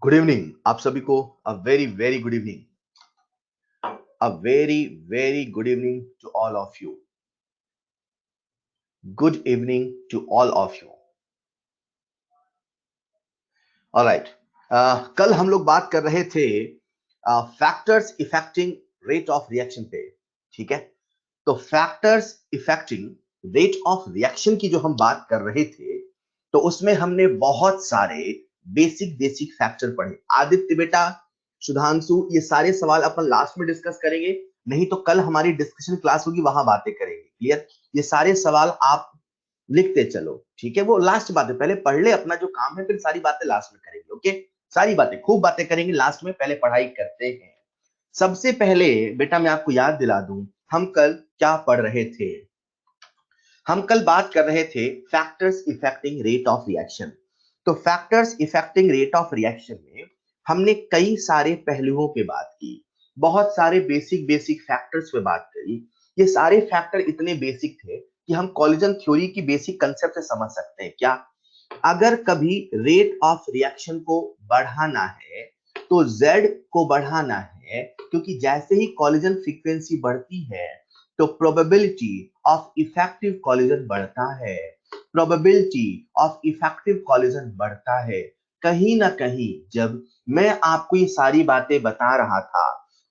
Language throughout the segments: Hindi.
गुड इवनिंग आप सभी को। A very very good evening. A very very good evening to all of you. Good evening to all of you. Alright. कल हम लोग बात कर रहे थे factors affecting rate of reaction पे। ठीक है, तो factors affecting rate of reaction की जो हम बात कर रहे थे, तो उसमें हमने बहुत सारे बेसिक बेसिक फैक्टर पढ़े। आदित्य बेटा, सुधांशु, ये सारे सवाल अपन लास्ट में डिस्कस करेंगे, नहीं तो कल हमारी डिस्कशन क्लास होगी, वहां बातें करेंगे। क्लियर? ये सारे सवाल आप लिखते चलो, ठीक है? वो लास्ट बात है, पहले पढ़ ले अपना जो काम है, फिर सारी बातें लास्ट में करेंगे। ओके, सारी बातें खूब बातें करेंगे लास्ट में, पहले पढ़ाई करते हैं। सबसे पहले बेटा मैं आपको याद दिला दूं, हम कल क्या पढ़ रहे थे। हम कल बात कर रहे थे factors affecting rate of reaction. तो factors affecting rate of reaction में हमने कई सारे पहलुओं पे बात की, बहुत सारे बेसिक बेसिक फैक्टर्स पे बात करी। ये सारे फैक्टर इतने बेसिक थे कि हम कॉलिजन थ्योरी की बेसिक कंसेप्ट से समझ सकते हैं। क्या? अगर कभी रेट ऑफ रिएक्शन को बढ़ाना है तो Z को बढ़ाना है, क्योंकि जैसे ही कॉलिजन फ्रीक्वेंसी बढ़ती है तो प्रोबेबिलिटी ऑफ इफेक्टिव कॉलिजन बढ़ता है। प्रोबेबिलिटी ऑफ इफेक्टिव कॉलिजन बढ़ता है। कहीं ना कहीं जब मैं आपको ये सारी बातें बता रहा था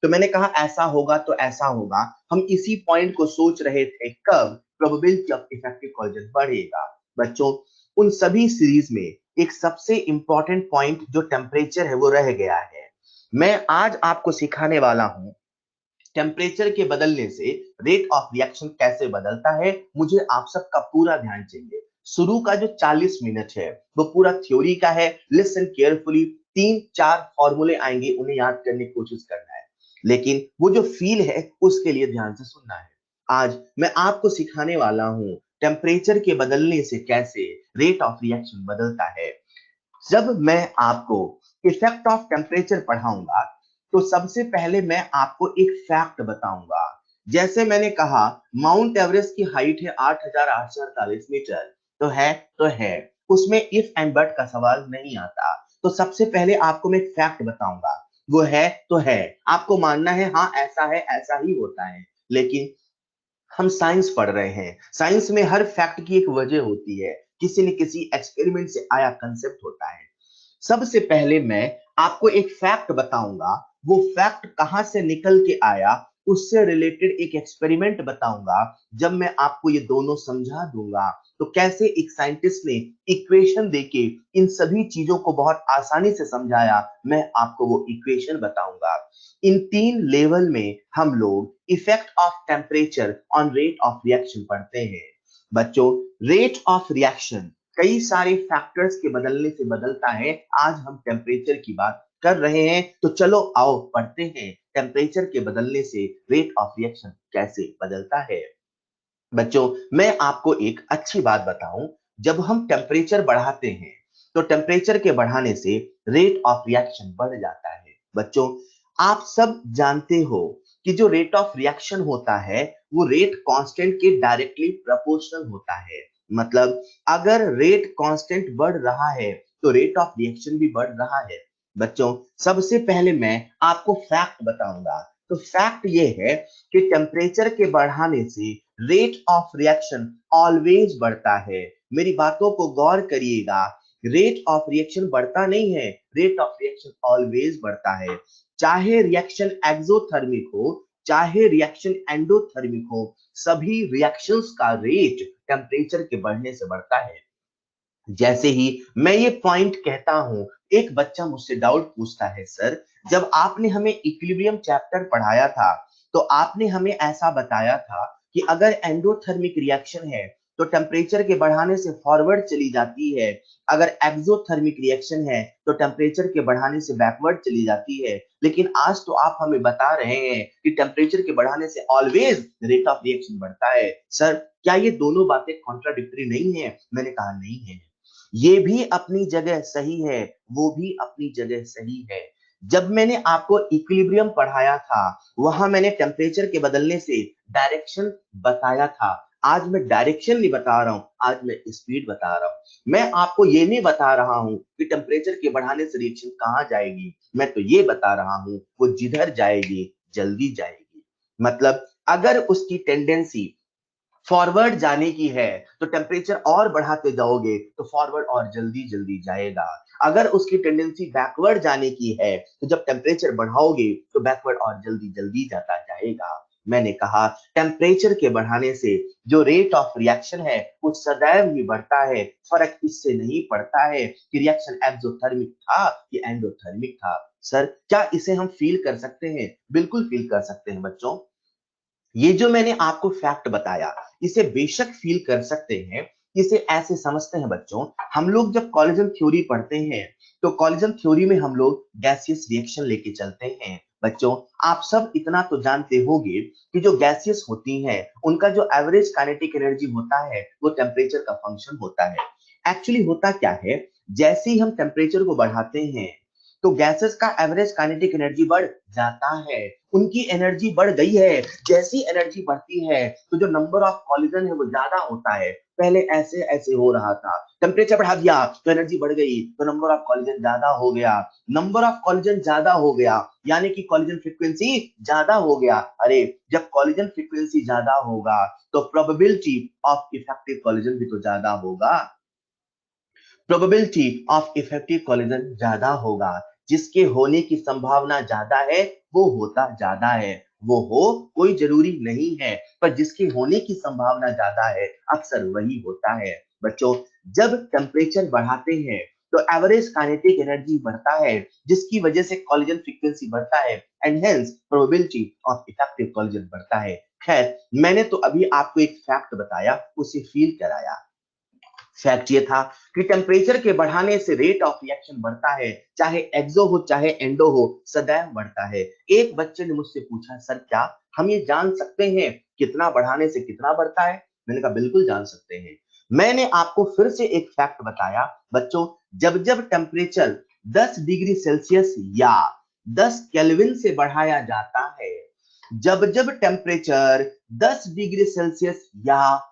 तो मैंने कहा ऐसा होगा तो ऐसा होगा, हम इसी पॉइंट को सोच रहे थे कब प्रोबेबिलिटी ऑफ इफेक्टिव कॉलिजन बढ़ेगा। बच्चों, उन सभी सीरीज में एक सबसे इंपॉर्टेंट पॉइंट जो टेम्परेचर है वो रह गया है। मैं आज आपको सिखाने वाला हूं टेम्परेचर के बदलने से रेट ऑफ रिएक्शन कैसे बदलता है। मुझे आप सबका पूरा ध्यान चाहिए। शुरू का जो 40 मिनट है वो पूरा थ्योरी का है। लिसन केयरफुली, 3-4 फॉर्मूले आएंगे, उन्हें याद करने की कोशिश करना है, लेकिन वो जो फील है उसके लिए ध्यान से सुनना है। आज मैं आपको सिखाने वाला हूं टेम्परेचर के बदलने से कैसे रेट ऑफ रिएक्शन बदलता है। जब मैं आपको इफेक्ट ऑफ टेम्परेचर पढ़ाऊंगा तो सबसे पहले मैं आपको एक फैक्ट बताऊंगा। जैसे मैंने कहा माउंट एवरेस्ट की हाइट है 8,848 मीटर, तो है, उसमें इफ एंड बट का सवाल नहीं आता। तो सबसे पहले आपको मैं फैक्ट बताऊंगा, वो है तो है, आपको मानना है हाँ ऐसा है, ऐसा ही होता है। लेकिन हम साइंस पढ़ रहे हैं, साइंस में हर फैक्ट की एक वजह होती है, किसी न किसी एक्सपेरिमेंट से आया कंसेप्ट होता है। सबसे पहले मैं आपको एक फैक्ट बताऊंगा, वो फैक्ट कहां से निकल के आया, उससे रिलेटेड एक एक्सपेरिमेंट बताऊंगा। जब मैं आपको ये दोनों समझा दूंगा तो कैसे एक साइंटिस्ट ने इक्वेशन देके इन सभी चीजों को बहुत आसानी से समझाया, मैं आपको वो इक्वेशन बताऊंगा। इन 3 लेवल में हम लोग effect of temperature on rate of reaction पढ़ते हैं। बच्चों, रेट ऑफ रिएक्शन कई सारे फैक्टर्स के बदलने से बदलता है। आज हम टेम्परेचर की बात कर रहे हैं, तो चलो आओ पढ़ते हैं टेम्परेचर के बदलने से रेट ऑफ रिएक्शन कैसे बदलता है। बच्चों, मैं आपको एक अच्छी बात बताऊं, जब हम टेम्परेचर बढ़ाते हैं तो टेम्परेचर के बढ़ाने से रेट ऑफ रिएक्शन बढ़ जाता है। बच्चों, आप सब जानते हो कि जो रेट ऑफ रिएक्शन होता है वो रेट कांस्टेंट के डायरेक्टली प्रोपोर्शनल होता है। मतलब अगर रेट कांस्टेंट बढ़ रहा है तो रेट ऑफ रिएक्शन भी बढ़ रहा है। बच्चों, सबसे पहले मैं आपको फैक्ट बताऊंगा। तो फैक्ट ये है कि टेम्परेचर के बढ़ाने से रेट ऑफ रिएक्शन ऑलवेज बढ़ता है। मेरी बातों को गौर करिएगा, रेट ऑफ रिएक्शन बढ़ता नहीं है, रेट ऑफ रिएक्शन ऑलवेज बढ़ता है। चाहे रिएक्शन एक्सोथर्मिक हो चाहे रिएक्शन एंडोथर्मिक हो, सभी रिएक्शंस का रेट टेम्परेचर के बढ़ने से बढ़ता है। जैसे ही मैं ये पॉइंट कहता हूं, एक बच्चा मुझसे डाउट पूछता है, सर जब आपने हमें इक्विलिब्रियम चैप्टर पढ़ाया था तो आपने हमें ऐसा बताया था कि अगर एंडोथर्मिक रिएक्शन है तो टेम्परेचर के बढ़ाने से फॉरवर्ड चली जाती है, अगर एक्सोथर्मिक रिएक्शन है तो टेम्परेचर के बढ़ाने से बैकवर्ड चली जाती है, लेकिन आज तो आप हमें बता रहे हैं कि टेम्परेचर के बढ़ाने से ऑलवेज रेट ऑफ रिएक्शन बढ़ता है। सर क्या ये दोनों बातें कॉन्ट्राडिक्टरी नहीं है? मैंने कहा नहीं है, ये भी अपनी जगह सही है, वो भी अपनी जगह सही है। जब मैंने आपको इक्विलिब्रियम पढ़ाया था वहां मैंने टेम्परेचर के बदलने से डायरेक्शन बताया था। आज मैं डायरेक्शन नहीं बता रहा हूं, आज मैं स्पीड बता रहा हूं। मैं आपको ये नहीं बता रहा हूं कि टेम्परेचर के बढ़ाने से रिएक्शन कहां जाएगी, मैं तो ये बता रहा हूं वो जिधर जाएगी जल्दी जाएगी। मतलब अगर उसकी टेंडेंसी फॉरवर्ड जाने की है तो टेम्परेचर और बढ़ाते जाओगे तो फॉरवर्ड और जल्दी जल्दी जाएगा। अगर उसकी टेंडेंसी बैकवर्ड जाने की है तो जब टेम्परेचर बढ़ाओगे तो बैकवर्ड और जल्दी जल्दी जाता जाएगा। मैंने कहा टेम्परेचर के बढ़ाने से जो रेट ऑफ रिएक्शन है वो सदैव ही बढ़ता है। फर्क इससे नहीं पड़ता है कि रिएक्शन एक्सोथर्मिक था कि एंडोथर्मिक था। सर क्या इसे हम फील कर सकते हैं? बिल्कुल फील कर सकते हैं बच्चों। ये जो मैंने आपको फैक्ट बताया इसे बेशक फील कर सकते हैं। इसे ऐसे समझते हैं बच्चों, हम लोग जब कॉलिजन थ्योरी पढ़ते हैं तो कॉलिजन थ्योरी में हम लोग गैसियस रिएक्शन लेके चलते हैं। बच्चों आप सब इतना तो जानते होंगे कि जो गैसियस होती हैं उनका जो एवरेज काइनेटिक एनर्जी होता है वो टेम्परेचर का फंक्शन होता है। एक्चुअली होता क्या है, जैसे ही हम टेम्परेचर को बढ़ाते हैं तो गैसेस का एवरेज काइनेटिक एनर्जी बढ़ जाता है। उनकी एनर्जी बढ़ गई है, जैसी एनर्जी बढ़ती है तो जो नंबर ऑफ कॉलिजन है वो ज्यादा होता है। पहले ऐसे ऐसे हो रहा था, टेम्परेचर बढ़ा दिया तो एनर्जी बढ़ गई तो नंबर ऑफ कॉलिजन ज्यादा हो गया। नंबर ऑफ कॉलिजन ज्यादा हो गया यानी कि कॉलिजन फ्रीक्वेंसी ज्यादा हो गया। अरे जब कॉलिजन फ्रीक्वेंसी ज्यादा होगा तो प्रोबेबिलिटी ऑफ इफेक्टिव कॉलिजन भी तो ज्यादा होगा। प्रोबेबिलिटी ऑफ इफेक्टिव कॉलिजन ज्यादा होगा, जिसके होने की संभावना ज्यादा है वो होता ज्यादा है। वो हो कोई जरूरी नहीं है, पर जिसके होने की संभावना ज्यादा है अक्सर वही होता है। बच्चों जब टेम्परेचर बढ़ाते हैं तो एवरेज काइनेटिक एनर्जी बढ़ता है, जिसकी वजह से कॉलिजन फ्रीक्वेंसी बढ़ता है and hence probability of effective collision बढ़ता है। खैर मैंने तो अभी आपको एक फैक्ट बताया, उसे फील कराया। फैक्ट ये था कि टेम्परेचर के बढ़ाने से रेट ऑफ रिएक्शन बढ़ता है, चाहे एक्सो हो चाहे एंडो हो, सदैव बढ़ता है। एक बच्चे ने मुझसे पूछा सर क्या हम ये जान सकते हैं कितना बढ़ाने से कितना बढ़ता है? मैंने कहा बिल्कुल जान सकते हैं। मैंने आपको फिर से एक फैक्ट बताया बच्चों, जब जब टेम्परेचर 10 डिग्री सेल्सियस या 10 केल्विन से बढ़ाया जाता है, जब जब टेम्परेचर 10 डिग्री सेल्सियस या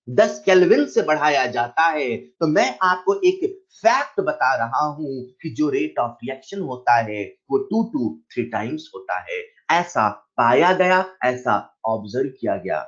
10 केल्विन से बढ़ाया जाता है तो मैं आपको एक फैक्ट बता रहा हूं कि जो रेट ऑफ रिएक्शन होता है वो 2 to 3 टाइम्स होता है। ऐसा पाया गया, ऐसा ऑब्जर्व किया गया।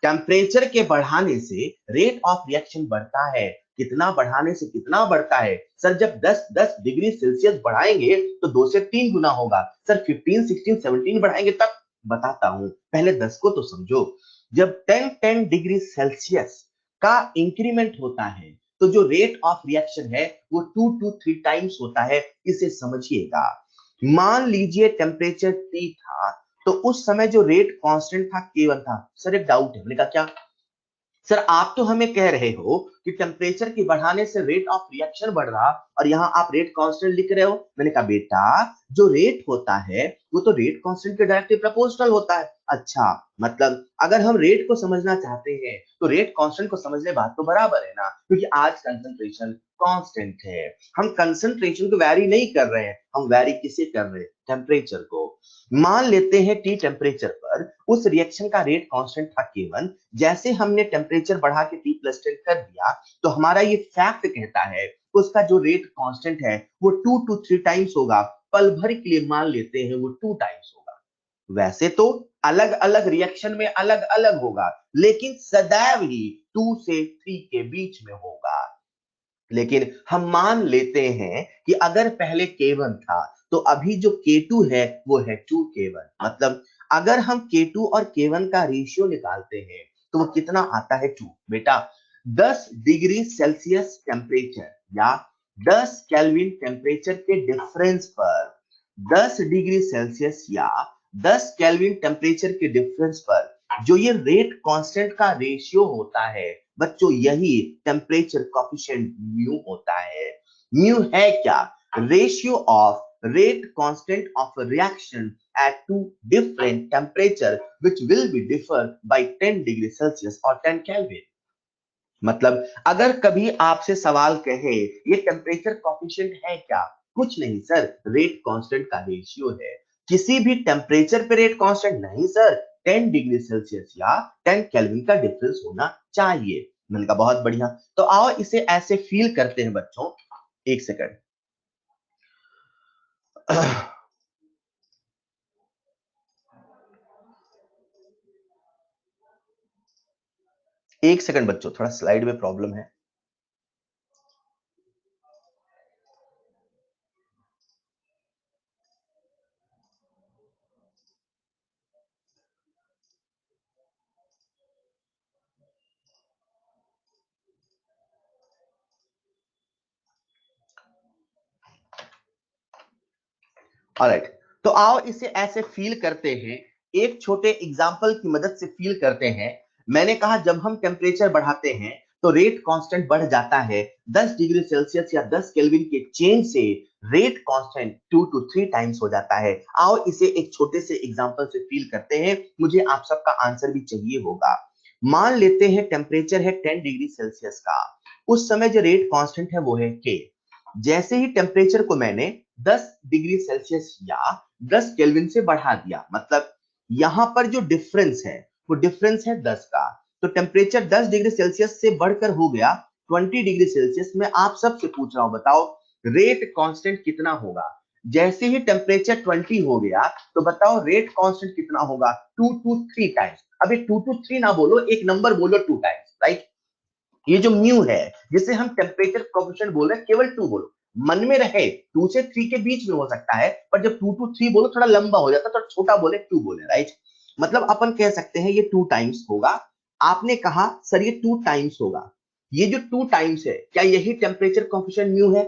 टेम्परेचर के बढ़ाने से रेट ऑफ रिएक्शन बढ़ता है। कितना बढ़ाने से कितना बढ़ता है? सर जब 10 डिग्री सेल्सियस बढ़ाएंगे तो 2 से 3 गुना होगा। सर 15 16 17 बढ़ाएंगे तब? बताता हूं, पहले 10 को तो समझो। जब 10 डिग्री सेल्सियस का इंक्रीमेंट होता है तो जो रेट ऑफ रिएक्शन है वो 2 to 3 टाइम्स होता है। इसे समझिएगा। मान लीजिए टेम्परेचर T था तो उस समय जो रेट कांस्टेंट था K1 था। सर एक डाउट है। मैंने कहा क्या? सर आप तो हमें कह रहे हो कि टेम्परेचर के बढ़ाने से रेट ऑफ रिएक्शन बढ़ रहा और यहां आप रेट कांस्टेंट लिख रहे हो। मैंने कहा बेटा जो रेट होता है वो तो रेट कांस्टेंट के डायरेक्टली प्रोपोर्शनल होता है। अच्छा मतलब अगर हम रेट को समझना चाहते हैं तो रेट कांस्टेंट को समझ ले, बात तो बराबर है ना, क्योंकि आज कंसंट्रेशन कांस्टेंट है। हम कंसंट्रेशन को वैरी नहीं कर रहे हैं, हम वैरी किसे कर रहे हैं? टेम्परेचर को। मान लेते हैं टी टेम्परेचर पर उस रिएक्शन का रेट कांस्टेंट था K1। जैसे हमने टेम्परेचर बढ़ा के T+10 कर दिया तो हमारा ये फैक्ट कहता है उसका जो रेट कांस्टेंट है वो 2 to 3 टाइम्स होगा। पल भर के लिए मान लेते हैं वो 2 टाइम्स होगा। वैसे तो अलग अलग रिएक्शन में अलग अलग होगा, लेकिन सदैव ही 2 से 3 के बीच में होगा। लेकिन हम मान लेते हैं कि अगर पहले K1 था तो अभी जो K2 है वो है 2K1। मतलब अगर हम K2 और K1 का रेशियो निकालते हैं तो वो कितना आता है? 2। बेटा 10 डिग्री सेल्सियस टेम्परेचर या 10 केल्विन टेम्परेचर के डिफरेंस पर 10 डिग्री सेल्सियस या 10 केल्विन टेम्परेचर के डिफरेंस पर जो ये रेट कांस्टेंट का रेशियो होता है बच्चों, यही टेम्परेचर कोफिशिएंट म्यू होता है। म्यू है क्या? Ratio of rate constant of a reaction at two different temperature which will be differ by 10 degree Celsius or 10 Kelvin। मतलब अगर कभी आपसे सवाल कहे ये टेम्परेचर कोफिशिएंट है क्या? कुछ नहीं सर, रेट कांस्टेंट का रेशियो है। किसी भी टेम्परेचर पे रेट कांस्टेंट नहीं सर, 10 डिग्री सेल्सियस या 10 केल्विन का डिफरेंस होना चाहिए। मैंने कहा बहुत बढ़िया। तो आओ इसे ऐसे फील करते हैं बच्चों। एक सेकंड। एक सेकंड बच्चों, थोड़ा स्लाइड में प्रॉब्लम है। ऑलराइट, तो आओ इसे ऐसे फील करते हैं, एक छोटे एग्जांपल की मदद से फील करते हैं। मैंने कहा जब हम टेम्परेचर बढ़ाते हैं तो रेट कांस्टेंट बढ़ जाता है। 10 डिग्री सेल्सियस या 10 केल्विन के चेंज से रेट कांस्टेंट 2 to 3 टाइम्स हो जाता है। आओ इसे एक छोटे से एग्जांपल से फील करते हैं, मुझे आप सबका आंसर भी चाहिए होगा। मान लेते हैं टेम्परेचर है 10 डिग्री सेल्सियस का, उस समय जो रेट कांस्टेंट है वो है के। जैसे ही टेम्परेचर को मैंने 10 डिग्री सेल्सियस या 10 केल्विन से बढ़ा दिया, मतलब यहां पर जो डिफरेंस है वो डिफरेंस है 10 का, तो टेम्परेचर 10 डिग्री सेल्सियस से बढ़कर हो गया 20 डिग्री सेल्सियस। मैं आप सबसे पूछ रहा हूं, बताओ रेट कांस्टेंट कितना होगा? जैसे ही टेम्परेचर 20 हो गया तो बताओ रेट कांस्टेंट कितना होगा? 2 to 3 टाइम्स। अभी 2 to 3 ना बोलो, एक नंबर बोलो 2 टाइम्स, राइट? ये जो म्यू है जिसे हम टेम्परेचर कोएफिशिएंट बोल रहे हैं, केवल 2 बोलो, मन में रहे 2 से 3 के बीच में हो सकता है, पर जब 2 to 3 बोलो थोड़ा लंबा हो जाता है, तो छोटा बोले 2 बोले, राइट? मतलब अपन कह सकते हैं ये 2 टाइम्स होगा। आपने कहा सर ये 2 टाइम्स होगा, ये जो 2 टाइम्स है क्या यही टेम्परेचर कोएफिशिएंट म्यू है?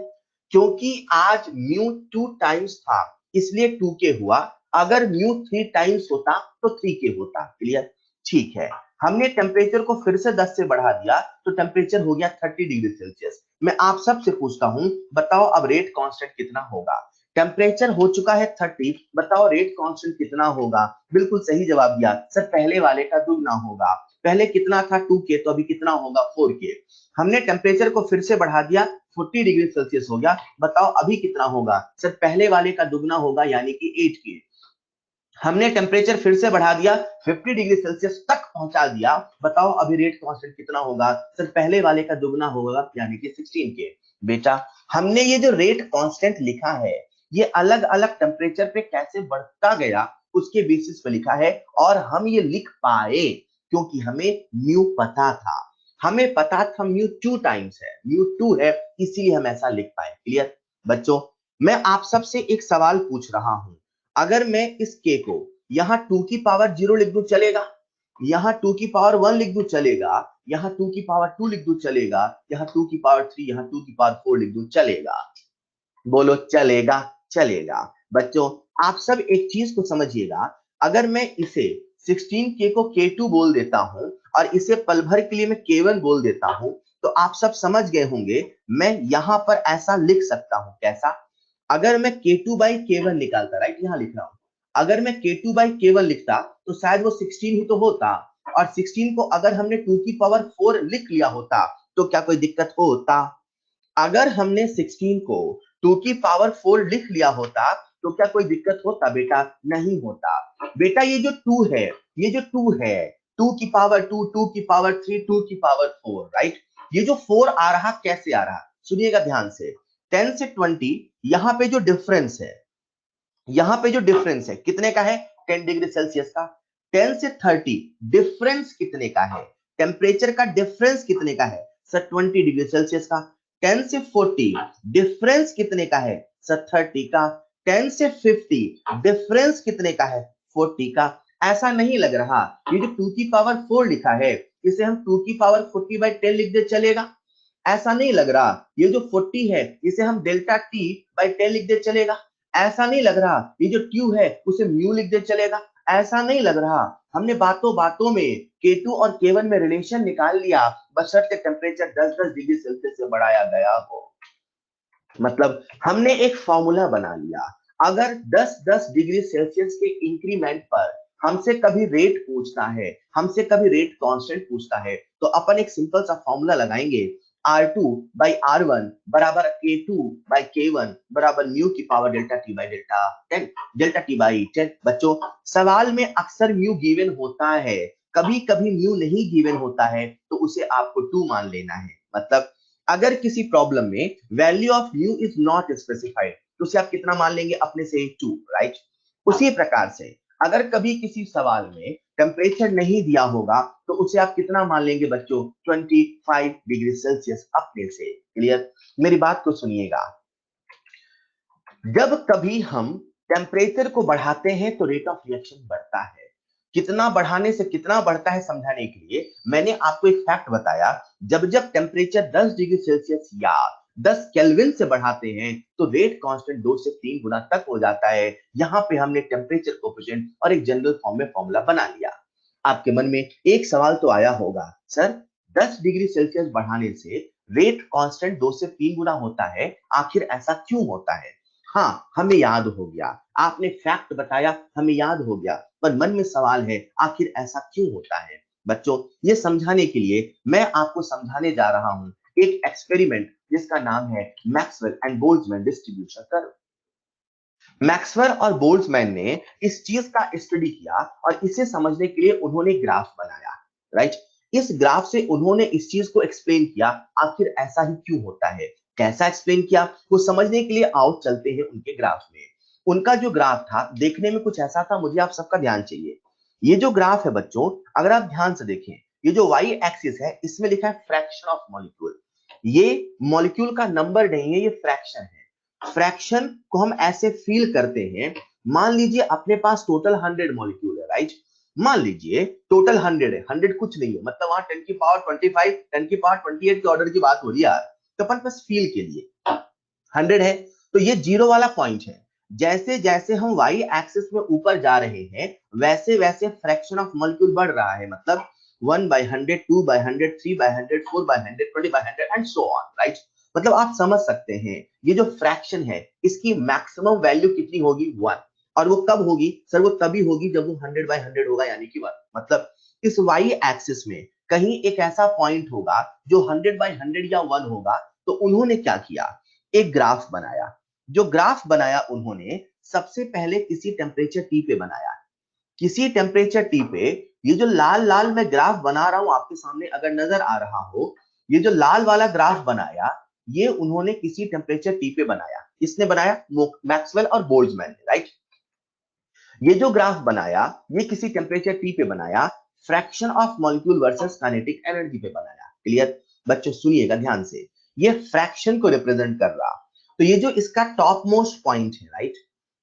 क्योंकि आज म्यू 2 टाइम्स था इसलिए 2 के हुआ, अगर म्यू 3 टाइम्स होता तो 3 के होता। क्लियर? ठीक है, हमने टेम्परेचर को फिर से 10 से बढ़ा दिया तो टेम्परेचर हो गया 30 डिग्री सेल्सियस। मैं आप सबसे पूछता हूं, बताओ अब रेट कांस्टेंट कितना होगा? टेम्परेचर हो चुका है 30, बताओ रेट कांस्टेंट कितना होगा? बिल्कुल सही जवाब दिया सर, पहले वाले का दुगना होगा। पहले कितना था 2 के, तो अभी कितना होगा 4 के। हमने टेम्परेचर को फिर से बढ़ा दिया, 40 डिग्री सेल्सियस हो गया, बताओ अभी कितना होगा? सर पहले वाले का दुगना होगा यानी कि 8 के। हमने टेम्परेचर फिर से बढ़ा दिया, 50 डिग्री सेल्सियस तक पहुंचा दिया, बताओ अभी रेट कांस्टेंट कितना होगा? सर पहले वाले का दुगना होगा यानी कि 16 के। बेटा हमने ये जो रेट कांस्टेंट लिखा है ये अलग अलग टेम्परेचर पे कैसे बढ़ता गया उसके बेसिस पे लिखा है, और हम ये लिख पाए क्योंकि हमें म्यू पता था। हमें पता था म्यू 2 टाइम्स है, म्यू 2 है, इसीलिए हम ऐसा लिख पाए। क्लियर? बच्चों मैं आप सबसे एक सवाल पूछ रहा हूं, अगर मैं इस के को यहां 2 की पावर 0 लिख दूं चलेगा? यहां 2 की पावर 1 लिख दूं चलेगा? यहां 2 की पावर 2 लिख दूं चलेगा? यहां 2 की पावर 3, यहां 2 की पावर 4 लिख दूं चलेगा? बोलो चलेगा? चलेगा। बच्चों आप सब एक चीज को समझिएगा, अगर मैं इसे 16 के को K2 बोल देता हूं और इसे पल भर के लिए मैं K1 बोल देता हूं, तो आप सब समझ गए होंगे मैं यहां पर ऐसा लिख सकता हूं। कैसा? अगर मैं K2 बाई K1 निकालता, राइट यहां लिख रहा हूं, अगर मैं K2 बाई K1 लिखता तो शायद वो 16 ही तो होता, और 16 को अगर हमने 2 की पावर 4 लिख लिया होता तो क्या कोई दिक्कत होता? अगर हमने 16 को 2 की पावर 4 लिख लिया होता तो क्या कोई दिक्कत होता? बेटा नहीं होता। बेटा ये जो 2 है, ये जो 2 है, 2 की पावर 2, 2 की पावर 3, 2 की पावर 4, राइट? ये जो 4 आ रहा कैसे आ रहा? सुनिएगा ध्यान से, 10 से 20 यहां पे जो डिफरेंस है, यहां पे जो डिफरेंस है कितने का है? 10 डिग्री सेल्सियस का। 10 से 30 डिफरेंस कितने का है? टेम्परेचर का डिफरेंस कितने का है? सर 20 डिग्री सेल्सियस का। 10 से 40 डिफरेंस कितने का है? सर 30 का। 10 से 50 डिफरेंस कितने का है? 40 का। ऐसा नहीं लग रहा ये जो 2 की पावर 4 लिखा है इसे हम 2 की पावर 40 बाई 10 लिख दे चलेगा? ऐसा नहीं लग रहा ये जो 40 है इसे हम डेल्टा टी बाई 10 लिख दे चलेगा? ऐसा नहीं लग रहा ये जो ट्यू है उसे म्यू लिख दे चलेगा? ऐसा नहीं लग रहा हमने बातों बातों में K2 और K1 में रिलेशन निकाल लिया, बशर्ते टेम्परेचर 10-10 डिग्री सेल्सियस से बढ़ाया गया हो। मतलब हमने एक फॉर्मूला बना लिया, अगर 10-10 डिग्री सेल्सियस के इंक्रीमेंट पर हमसे कभी रेट पूछता है, हमसे कभी रेट कांस्टेंट पूछता है, तो अपन एक सिंपल सा फॉर्मूला लगाएंगे, R2 by R1 बराबर A2 by K1 बराबर म्यू की power delta T by delta 10 delta T by 10। बच्चों सवाल में अक्सर म्यू गिवन होता है, कभी कभी म्यू नहीं गिवन होता है, तो उसे आपको 2 मान लेना है। मतलब अगर किसी प्रॉब्लम में value of mu is not specified तो उसे आप कितना मान लेंगे अपने से 2, राइट। उसी प्रकार से अगर कभी किसी सवाल में टेम्परेचर नहीं दिया होगा तो उसे आप कितना मान लेंगे बच्चों 25 डिग्री सेल्सियस अपने से। क्लियर? मेरी बात को सुनिएगा, जब कभी हम टेम्परेचर को बढ़ाते हैं तो रेट ऑफ रिएक्शन बढ़ता है। कितना बढ़ाने से कितना बढ़ता है समझाने के लिए मैंने आपको एक फैक्ट बताया, जब जब टेम्परेचर 10 डिग्री सेल्सियस या 10 केल्विन से बढ़ाते हैं तो रेट कांस्टेंट 2 से 3 गुना तक हो जाता है। यहां पे हमने टेम्परेचर कोएफिशिएंट और एक जनरल फॉर्म में फॉर्मूला बना लिया। आपके मन में एक सवाल तो आया होगा, सर 10 डिग्री सेल्सियस बढ़ाने से रेट कांस्टेंट 2 से 3 गुना होता है, आखिर ऐसा क्यों होता है? हाँ, हमें याद हो गया, आपने फैक्ट बताया, हमें याद हो गया, पर मन में सवाल है आखिर ऐसा क्यों होता है? बच्चों ये समझाने के लिए मैं आपको समझाने जा रहा हूं एक एक्सपेरिमेंट जिसका नाम है Maxwell and Boltzmann distribution curve. Maxwell और बोल्ट्जमैन ने इस चीज का स्टडी किया और इसे समझने के लिए उन्होंने ग्राफ बनाया, राइट। इस ग्राफ से उन्होंने इस चीज को एक्सप्लेन किया आखिर ऐसा ही क्यों होता है। कैसा एक्सप्लेन किया वो समझने के लिए आओ चलते हैं उनके ग्राफ में। उनका जो ग्राफ था देखने में कुछ ऐसा था, मुझे आप सबका ध्यान चाहिए। ये जो ग्राफ है बच्चों, अगर आप ध्यान से देखें, ये जो वाई एक्सिस है इसमें लिखा है फ्रैक्शन ऑफ मॉलिक्यूल। ये मॉलिक्यूल का नंबर नहीं है, ये फ्रैक्शन है। फ्रैक्शन को हम ऐसे फील करते हैं, मान लीजिए अपने पास टोटल 100 मॉलिक्यूल है, राइट। मान लीजिए टोटल 100 है, 100 कुछ नहीं है, मतलब वहां 10 की पावर 25 10 की पावर 28 के ऑर्डर की बात हो रही है यार। तो अपन बस फील के लिए 100 है, तो ये जीरो वाला पॉइंट है। जैसे जैसे हम वाई एक्सिस में ऊपर जा रहे हैं वैसे वैसे फ्रैक्शन ऑफ मॉलिक्यूल बढ़ रहा है, मतलब 1/100 2/100 3/100 4/100 20/100 एंड सो ऑन, राइट। मतलब आप समझ सकते हैं ये जो फ्रैक्शन है इसकी मैक्सिमम वैल्यू कितनी होगी 1। और वो कब होगी सर? वो तभी होगी जब वो 100/100 होगा, यानी कि 1। मतलब इस वाई एक्सिस में कहीं एक ऐसा पॉइंट होगा जो 100/100 या 1 होगा। तो उन्होंने क्या किया, एक ग्राफ बनाया। जो ग्राफ बनाया उन्होंने सबसे पहले किसी टेम्परेचर टी पे बनाया। किसी टेम्परेचर टी पे ये जो लाल लाल मैं ग्राफ बना रहा हूं आपके सामने अगर नजर आ रहा हो, ये जो लाल वाला ग्राफ बनाया ये उन्होंने किसी टेम्परेचर टी पे बनाया। किसने बनाया? मैक्सवेल और बोल्ट्जमैन ने, राइट। ये जो ग्राफ बनाया ये किसी टेम्परेचर टी पे बनाया, fraction of molecule versus kinetic energy पे बनाया। क्लियर? बच्चों सुनिएगा ध्यान से, ये फ्रैक्शन को रिप्रेजेंट कर रहा। तो ये जो इसका टॉप मोस्ट पॉइंट है, राइट,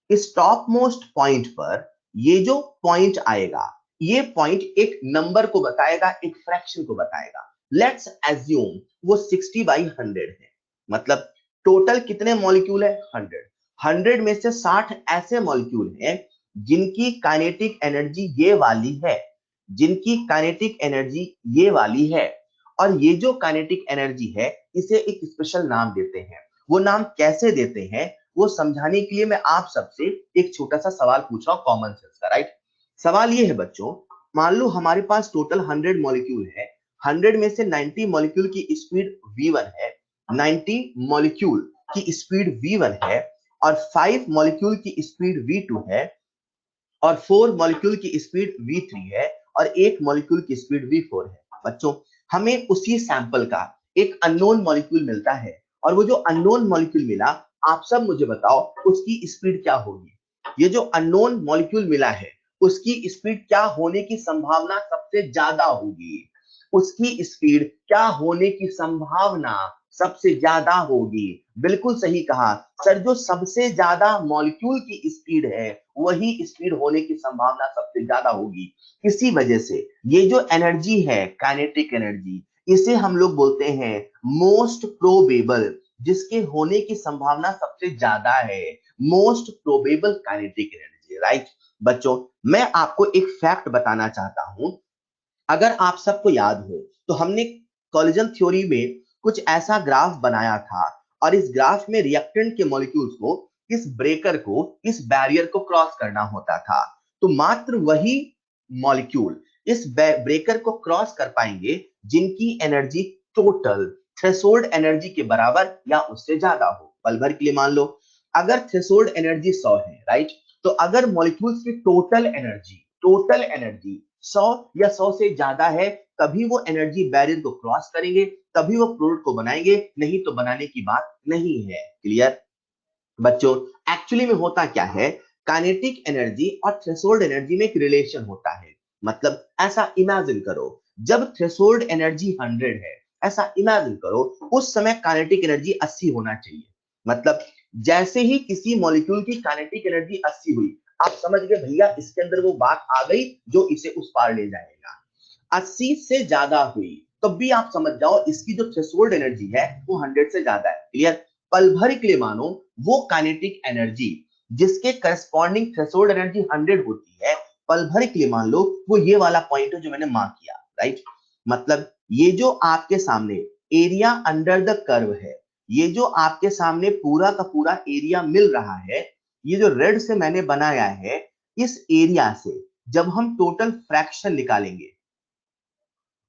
इस टॉप मोस्ट पॉइंट पर ये जो पॉइंट आएगा ये पॉइंट एक नंबर को बताएगा, एक फ्रैक्शन को बताएगा। लेट्स एज्यूम वो 60/100 है। मतलब टोटल कितने मॉलिक्यूल है? 100। 100 में से 60 ऐसे मॉलिक्यूल हैं जिनकी काइनेटिक एनर्जी ये वाली है, जिनकी काइनेटिक एनर्जी ये वाली है। और ये जो काइनेटिक एनर्जी है इसे एक स्पेशल नाम देते हैं। वो नाम कैसे देते हैं वो समझाने के लिए मैं आप सबसे एक छोटा सा सवाल पूछ रहा हूं कॉमन सेंस का, राइट। सवाल ये है बच्चों, मान लो हमारे पास टोटल 100 मॉलिक्यूल है। 100 में से 90 मॉलिक्यूल की स्पीड v1 है, 90 मॉलिक्यूल की स्पीड v1 है, और 5 मॉलिक्यूल की स्पीड v2 है, और 4 मॉलिक्यूल की स्पीड v3 है, और 1 मॉलिक्यूल की स्पीड v4 है। बच्चों हमें उसी सैंपल का एक अननोन मॉलिक्यूल मिलता है, और वो जो अननोन मॉलिक्यूल मिला आप सब मुझे बताओ उसकी स्पीड क्या होगी? ये जो अननोन मॉलिक्यूल मिला है उसकी स्पीड क्या होने की संभावना सबसे ज्यादा होगी? उसकी स्पीड क्या होने की संभावना सबसे ज्यादा होगी? बिल्कुल सही कहा सर, जो सबसे ज्यादा मॉलिक्यूल की स्पीड है वही स्पीड होने की संभावना सबसे ज्यादा होगी। इसी वजह से ये जो एनर्जी है काइनेटिक एनर्जी, इसे हम लोग बोलते हैं मोस्ट प्रोबेबल, जिसके होने की संभावना सबसे ज्यादा है, most probable kinetic energy, right. बच्चों मैं आपको एक फैक्ट बताना चाहता हूं। अगर आप सबको याद हो तो हमने कोलिजन थ्योरी में कुछ ऐसा ग्राफ बनाया था, और इस ग्राफ में रिएक्टेंट के मॉलिक्यूल्स को इस ब्रेकर को, इस बैरियर को क्रॉस करना होता था। तो मात्र वही मॉलिक्यूल इस ब्रेकर को क्रॉस कर पाएंगे जिनकी एनर्जी टोटल थ्रेशोल्ड एनर्जी के बराबर या उससे ज्यादा हो। पल भर के लिए मान लो अगर थ्रेशोल्ड एनर्जी 100 है, राइट, तो अगर मॉलिक्यूल्स की टोटल एनर्जी 100 या 100 से ज्यादा है, तभी वो एनर्जी बैरियर को क्रॉस करेंगे, तभी वो प्रोडक्ट को बनाएंगे, नहीं तो बनाने की बात नहीं है। क्लियर बच्चों? एक्चुअली में होता क्या है, काइनेटिक एनर्जी और थ्रेशोल्ड एनर्जी में एक रिलेशन होता है। मतलब ऐसा इमेजिन करो, जब थ्रेशोल्ड एनर्जी 100 है, ऐसा इमेजिन करो उस समय काइनेटिक एनर्जी 80 होना चाहिए। मतलब जैसे ही किसी मॉलिक्यूल की काइनेटिक एनर्जी 80 हुई, आप समझ गए भैया इसके अंदर वो बात आ गई जो इसे उस पार ले जाएगा। 80 से ज्यादा हुई तो भी आप समझ जाओ इसकी जो थ्रेशोल्ड एनर्जी है वो 100 से ज्यादा है। क्लियर? पल भर के लिए मानो वो काइनेटिक एनर्जी जिसके करस्पॉन्डिंग थ्रेशोल्ड एनर्जी 100 होती है, पल भर के लिए मान लो वो ये वाला पॉइंट है जो मैंने मार्क किया, राइट। मतलब ये जो आपके सामने एरिया अंडर द कर्व है, ये जो आपके सामने पूरा का पूरा एरिया मिल रहा है, ये जो रेड से मैंने बनाया है, इस एरिया से जब हम टोटल फ्रैक्शन निकालेंगे,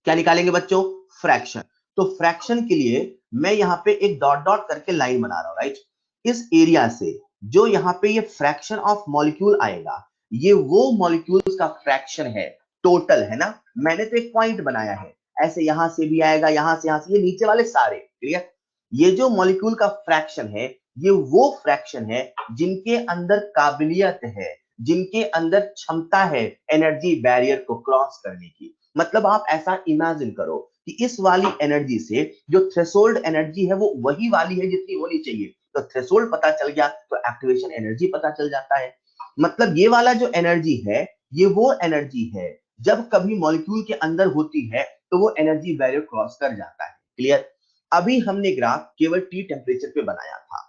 क्या निकालेंगे बच्चों? फ्रैक्शन। तो फ्रैक्शन के लिए मैं यहां पे एक डॉट डॉट करके लाइन बना रहा हूं, राइट। इस एरिया से जो यहां पे ये फ्रैक्शन ऑफ मॉलिक्यूल आएगा, ये वो मॉलिक्यूल्स का फ्रैक्शन है, टोटल है ना। मैंने तो एक पॉइंट बनाया है, ऐसे यहां से भी आएगा, यहां से, ये नीचे वाले सारे। क्लियर? ये जो मॉलिक्यूल का फ्रैक्शन है, ये वो फ्रैक्शन है जिनके अंदर काबिलियत है, जिनके अंदर क्षमता है एनर्जी बैरियर को क्रॉस करने की। मतलब आप ऐसा इमेजिन करो कि इस वाली एनर्जी से जो थ्रेशोल्ड एनर्जी है वो वही वाली है जितनी होनी चाहिए। तो थ्रेशोल्ड पता चल गया तो एक्टिवेशन एनर्जी पता चल जाता है। मतलब ये वाला जो एनर्जी है, ये वो एनर्जी है जब कभी मॉलिक्यूल के अंदर होती है तो वो एनर्जी बैरियर क्रॉस कर जाता है। क्लियर? अभी हमने ग्राफ केवल टी टेम्परेचर पे बनाया था।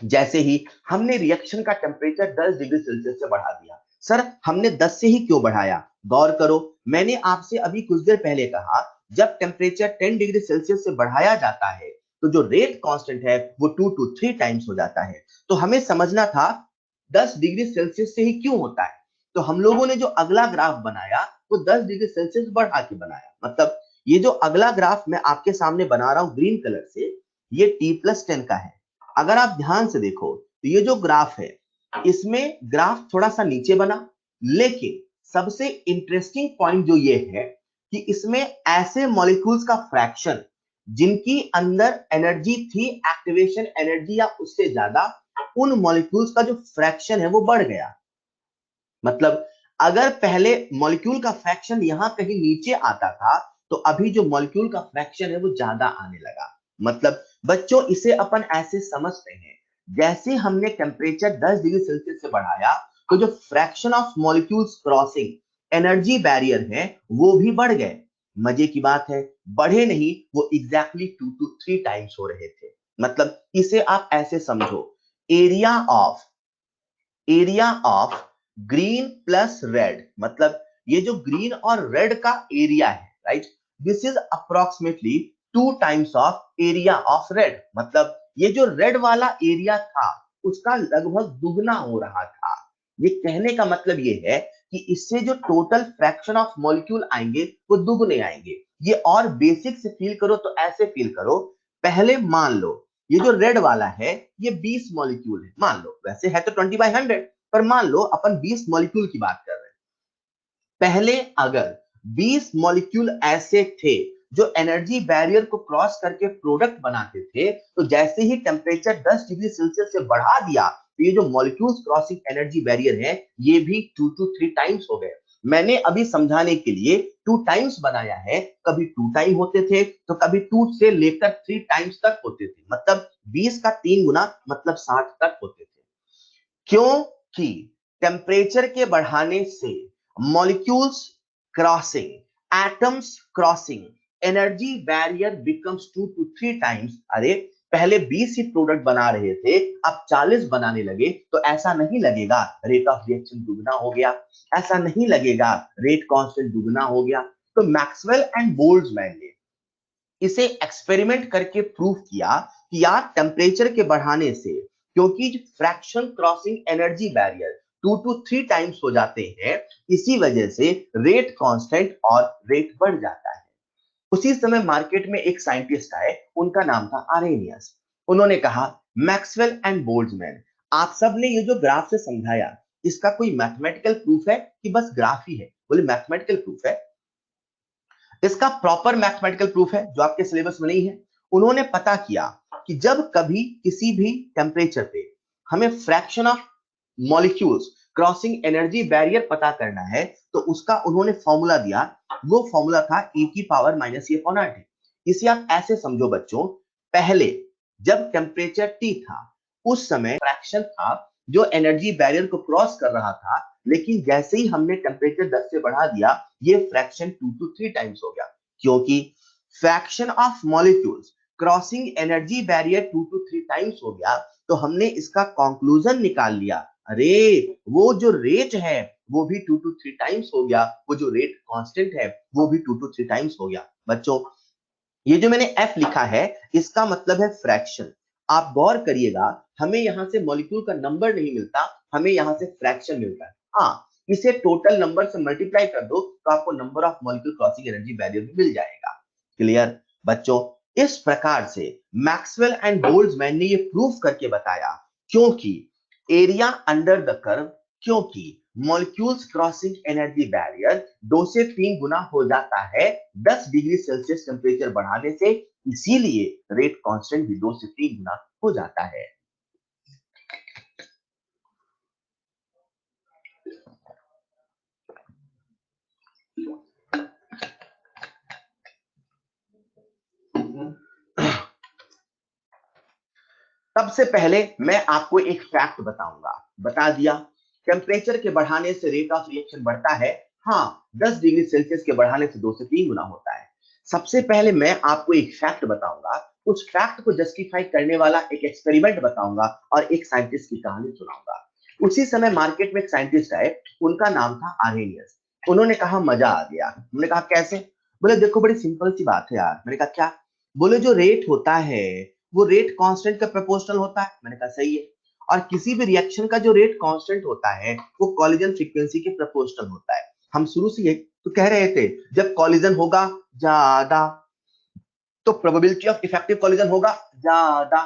जैसे ही हमने रिएक्शन का टेम्परेचर 10 डिग्री सेल्सियस से बढ़ा दिया। सर हमने 10 से ही क्यों बढ़ाया? गौर करो, मैंने आपसे अभी कुछ देर पहले कहा जब टेम्परेचर 10 डिग्री सेल्सियस से बढ़ाया जाता है तो जो रेट कांस्टेंट है वो 2 to 3 टाइम्स हो जाता है। तो हमें समझना था 10 डिग्री सेल्सियस से ही क्यों होता है। तो हम लोगों ने जो अगला ग्राफ बनाया वो 10 डिग्री सेल्सियस बढ़ा के बनाया। मतलब ये जो अगला ग्राफ मैं आपके सामने बना रहा हूं ग्रीन कलर से, ये T+10 का है। अगर आप ध्यान से देखो तो ये जो ग्राफ है, इसमें ग्राफ थोड़ा सा नीचे बना, लेकिन सबसे इंटरेस्टिंग पॉइंट जो ये है कि इसमें ऐसे मॉलिक्यूल्स का फ्रैक्शन जिनकी अंदर एनर्जी थी एक्टिवेशन एनर्जी या उससे ज्यादा, उन मॉलिक्यूल्स का जो फ्रैक्शन है वो बढ़ गया। मतलब अगर पहले मॉलिक्यूल का फ्रैक्शन यहां कहीं नीचे आता था, तो अभी जो मॉलिक्यूल का फ्रैक्शन है वो ज्यादा आने लगा। मतलब बच्चों इसे अपन ऐसे समझते हैं, जैसे हमने टेम्परेचर 10 डिग्री सेल्सियस से बढ़ाया तो जो fraction of molecules crossing energy barrier है वो भी बढ़ गए। मजे की बात है, बढ़े नहीं, वो एग्जैक्टली 2 to 3 टाइम्स हो रहे थे। मतलब इसे आप ऐसे समझो, area of green plus red, मतलब ये जो ग्रीन और रेड का एरिया है, right, this is approximately 2 times of area of red. मतलब ये जो रेड वाला एरिया था उसका लगभग दुगना हो रहा था। ये कहने का मतलब ये है कि इससे जो टोटल फ्रैक्शन ऑफ मॉलिक्यूल आएंगे वो दुगने आएंगे। ये और बेसिक से फील करो तो ऐसे फील करो, पहले मान लो ये जो रेड वाला है ये 20 मॉलिक्यूल है, मान लो, वैसे है तो 20/100, पर मान लो अपन 20 मॉलिक्यूल की बात कर रहे हैं। पहले अगर 20 मॉलिक्यूल ऐसे थे जो एनर्जी बैरियर को क्रॉस करके प्रोडक्ट बनाते थे, तो जैसे ही टेम्परेचर 10 डिग्री सेल्सियस से बढ़ा दिया तो ये जो मॉलिक्यूल्स क्रॉसिंग एनर्जी बैरियर है ये भी 2 to 3 टाइम्स हो गए। मैंने अभी समझाने के लिए 2 टाइम्स बनाया है, कभी 2 टाइम होते थे तो कभी 2 से लेकर 3 टाइम्स तक होते थे। मतलब 20 का 3 गुना मतलब 60 तक होते थे। क्योंकि टेम्परेचर के बढ़ाने से molecules crossing, atoms crossing energy barrier becomes 2 to 3 times. अरे पहले 20 ही प्रोडक्ट बना रहे थे, अब 40 बनाने लगे, तो ऐसा नहीं लगेगा रेट ऑफ रिएक्शन दुगना हो गया, ऐसा नहीं लगेगा रेट कांस्टेंट दुगना हो गया। तो मैक्सवेल एंड बोल्ट्जमैन ने इसे एक्सपेरिमेंट करके प्रूव किया कि यार टेम्परेचर के बढ़ाने से, क्योंकि fraction crossing energy barrier 2 to 3 times हो जाते हैं, इसी वजह से रेट कांस्टेंट और रेट बढ़ जाता है। उसी समय मार्केट में एक साइंटिस्ट आए, उनका नाम था आरेनियस। उन्होंने कहा मैक्सवेल एंड बोल्ट्जमैन, आप सब ने ये जो ग्राफ से समझाया, इसका कोई मैथमेटिकल प्रूफ है कि बस ग्राफ ही है? बोले मैथमेटिकल प्रूफ है, इसका प्रॉपर मैथमेटिकल प्रूफ है जो आपके सिलेबस में नहीं है। उन्होंने पता किया कि जब कभी किसी भी टेम्परेचर पे हमें fraction of molecules crossing energy barrier पता करना है, तो उसका उन्होंने फॉर्मूला दिया। वो फॉर्मूला था e की power minus e upon RT। इसे आप ऐसे समझो बच्चों, पहले जब टेम्परेचर T था, उस समय फ्रैक्शन था जो एनर्जी बैरियर को क्रॉस कर रहा था, लेकिन जैसे ही हमने टेम्परेचर 10 से बढ़ा दिया, ये फ्रैक्शन 2 to 3 टाइम्स हो गया, क्योंकि fraction of molecules crossing energy barrier 2 to 3 times हो गया। तो हमने इसका कंक्लूजन निकाल लिया, अरे वो जो रेट है वो भी 2 to 3 टाइम्स हो गया, वो जो रेट कांस्टेंट है वो भी 2 to 3 टाइम्स हो गया। बच्चों, ये जो मैंने F लिखा है, इसका मतलब है फ्रैक्शन। आप गौर करिएगा, हमें यहां से मॉलिक्यूल का नंबर नहीं मिलता, हमें यहां से फ्रैक्शन मिलता है। हाँ, इसे टोटल नंबर से मल्टीप्लाई कर दो तो आपको number of molecule crossing energy barrier भी मिल जाएगा। क्लियर बच्चों? इस प्रकार से मैक्सवेल एंड बोल्ट्जमैन ने ये प्रूफ करके बताया, क्योंकि एरिया अंडर द कर्व, क्योंकि मॉलिक्यूल्स क्रॉसिंग एनर्जी बैरियर 2 से 3 गुना हो जाता है 10 डिग्री सेल्सियस टेम्परेचर बढ़ाने से, इसीलिए रेट कांस्टेंट भी 2 से 3 गुना हो जाता है। सबसे पहले मैं आपको एक फैक्ट बताऊंगा, बता दिया टेम्परेचर के बढ़ाने से रेट ऑफ रिएक्शन बढ़ता है। हाँ, 10 डिग्री सेल्सियस के बढ़ाने से 2 से 3 गुना होता है। सबसे पहले मैं आपको एक फैक्ट बताऊंगा, उस फैक्ट को जस्टिफाई करने वाला एक एक्सपेरिमेंट बताऊंगा और एक साइंटिस्ट की कहानी सुनाऊंगा। उसी समय मार्केट में एक साइंटिस्ट आए, उनका नाम था आरेनियस। उन्होंने कहा मजा आ गया। हमने कहा कैसे? बोले देखो बड़ी सिंपल सी बात है यार। मैंने कहा क्या? बोले जो रेट होता है वो रेट कांस्टेंट का प्रोपोर्शनल होता है। मैंने कहा सही है। और किसी भी रिएक्शन का जो रेट कांस्टेंट होता है वो कॉलिजन फ्रीक्वेंसी के प्रोपोर्शनल होता है। हम शुरू से ये तो कह रहे थे, जब कॉलिजन होगा ज्यादा तो प्रोबेबिलिटी ऑफ इफेक्टिव कॉलिजन होगा ज्यादा,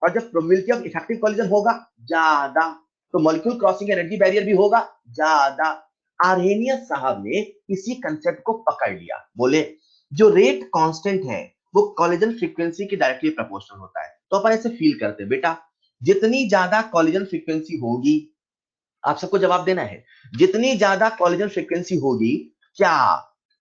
और जब प्रोबेबिलिटी ऑफ इफेक्टिव कॉलिजन होगा ज्यादा तो मॉलिक्यूल क्रॉसिंग एनर्जी बैरियर भी होगा ज्यादा। आर्हेनियस साहब ने इसी कंसेप्ट को पकड़ लिया। बोले जो रेट कांस्टेंट है वो कॉलिजन फ्रीक्वेंसी के डायरेक्टली प्रोपोर्शनल होता है। तो अपन ऐसे फील करते हैं, बेटा जितनी ज्यादा कॉलिजन फ्रीक्वेंसी होगी, आप सबको जवाब देना है, जितनी ज्यादा कॉलिजन फ्रीक्वेंसी होगी, क्या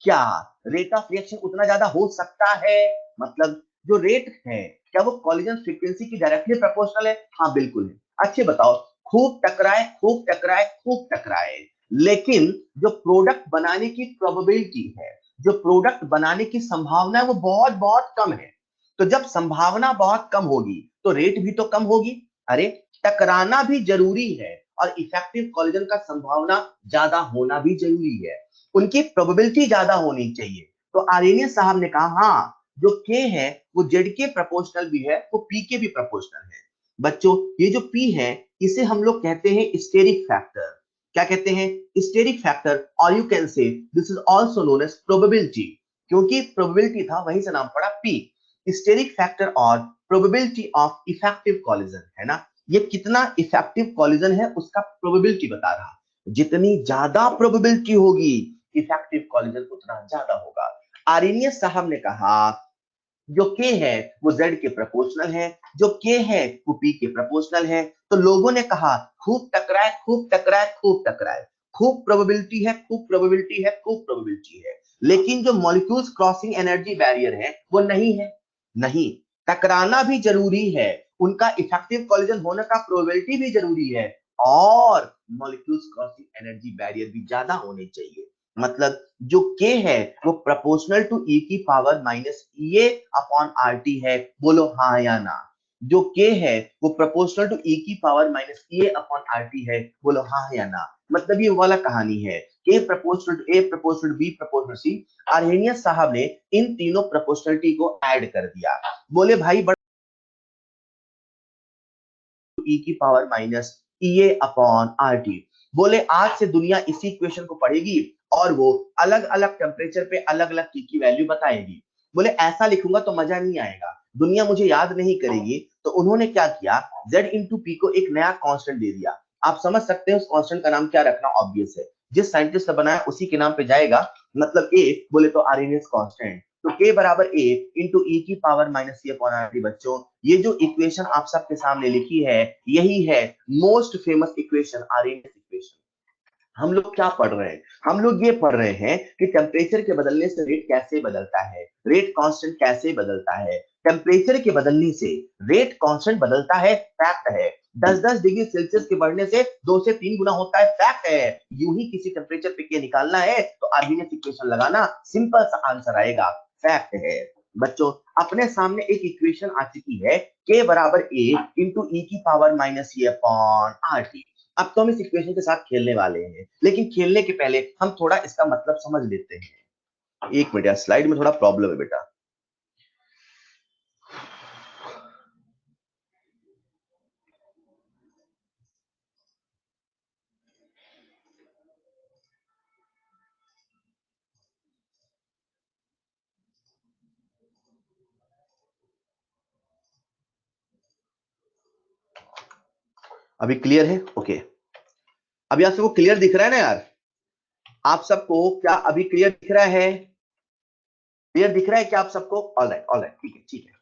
क्या रेट ऑफ रिएक्शन उतना ज्यादा हो सकता है? मतलब जो रेट है क्या वो कॉलिजन फ्रीक्वेंसी की डायरेक्टली प्रोपोर्शनल है? हाँ बिल्कुल है। अच्छे बताओ, खूब टकराए खूब टकराए खूब टकराए, लेकिन जो प्रोडक्ट बनाने की प्रोबेबिलिटी है, जो प्रोडक्ट बनाने की संभावना है, वो बहुत बहुत कम है। तो जब संभावना बहुत कम होगी तो रेट भी तो कम होगी। अरे टकराना भी जरूरी है और इफेक्टिव कॉलिजन का संभावना ज्यादा होना भी जरूरी है, उनकी प्रोबेबिलिटी ज्यादा होनी चाहिए। तो आर्यनियस साहब ने कहा हाँ, जो के है वो जेड के प्रोपोर्शनल भी है, वो पी के भी प्रोपोर्शनल है। बच्चों ये जो पी है इसे हम लोग कहते हैं स्टेरिक फैक्टर। क्या कहते हैं? स्टेरिक फैक्टर, और you can say this is also known as probability, क्योंकि प्रोबेबिलिटी था वहीं से नाम पड़ा पी। स्टेरिक फैक्टर और प्रोबेबिलिटी ऑफ इफेक्टिव कॉलिजन है ना, ये कितना इफेक्टिव कॉलिजन है उसका प्रोबेबिलिटी बता रहा। जितनी ज्यादा प्रोबेबिलिटी होगी इफेक्टिव कॉलिजन उतना ज्यादा होगा। आर्यनियस साहब ने कहा जो के है वो जेड के प्रोपोर्शनल है, जो के है वो पी के प्रोपोर्शनल है। तो लोगों ने कहा खूब टकराए खूब टकराए खूब टकराए, खूब प्रोबेबिलिटी है खूब प्रोबेबिलिटी है खूब प्रोबेबिलिटी है, लेकिन जो मॉलिक्यूल्स क्रॉसिंग एनर्जी बैरियर है वो नहीं है। नहीं, टकराना भी जरूरी है, उनका इफेक्टिव कॉलिजन होने का प्रोबेबिलिटी भी जरूरी है, और मॉलिक्यूल्स क्रॉसिंग एनर्जी बैरियर भी ज्यादा होने चाहिए। मतलब जो के है वो प्रोपोर्शनल टू ई की पावर माइनस ए अपॉन आर टी है। बोलो हाँ या ना? जो के है वो प्रोपोर्शनल टू ई की पावर माइनस ए अपॉन आर टी है। बोलो हाँ या ना? मतलब ये वाला कहानी है, k proportional to A proportional B proportional C. Arrhenius साहब ने इन तीनों प्रोपोर्शनलिटी को ऐड कर दिया। बोले भाई ई की power minus E upon R T. बोले आज से दुनिया इसी इक्वेशन को पढ़ेगी और वो अलग अलग टेम्परेचर पे अलग अलग की वैल्यू बताएगी। बोले ऐसा लिखूंगा तो मजा नहीं आएगा, दुनिया मुझे याद नहीं करेगी, तो उन्होंने क्या किया, z इंटू पी को एक नया कांस्टेंट दे दिया। आप समझ सकते हैं उस कांस्टेंट का नाम क्या रखना ऑब्वियस है, जिस साइंटिस्ट ने बनाया उसी के नाम पे जाएगा, मतलब a बोले तो आर्हेनियस कांस्टेंट। तो k बराबर a इंटू ई की पावर माइनस सी अपॉन आर टी। बच्चों ये जो इक्वेशन आप सबके सामने लिखी है यही है most famous equation, Arrhenius equation. हम लोग क्या पढ़ रहे हैं, हम लोग ये पढ़ रहे हैं कि टेम्परेचर के बदलने से रेट कैसे बदलता है, रेट कांस्टेंट कैसे बदलता है। टेम्परेचर के बदलने से रेट कांस्टेंट बदलता है, फैक्ट है। 10-10 डिग्री सेल्सियस के बढ़ने से 2 से 3 गुना होता है, फैक्ट है। यूं ही किसी टेम्परेचर पे के निकालना है तो आर्हेनियस इक्वेशन लगाना, सिंपल सा आंसर आएगा, फैक्ट है। बच्चों अपने सामने एक इक्वेशन आ चुकी है, k बराबर a इंटू ई की power minus e upon R T. अब तो हम इस इक्वेशन के साथ खेलने वाले हैं, लेकिन खेलने के पहले हम थोड़ा इसका मतलब समझ लेते हैं। एक मिनट यार, स्लाइड में थोड़ा प्रॉब्लम है बेटा। अभी क्लियर है? ओके, अभी आप सबको क्लियर दिख रहा है ना यार? आप सबको क्या अभी क्लियर दिख रहा है? क्लियर दिख रहा है क्या आप सबको? ऑल राइट, ऑल राइट, ठीक है, ठीक है।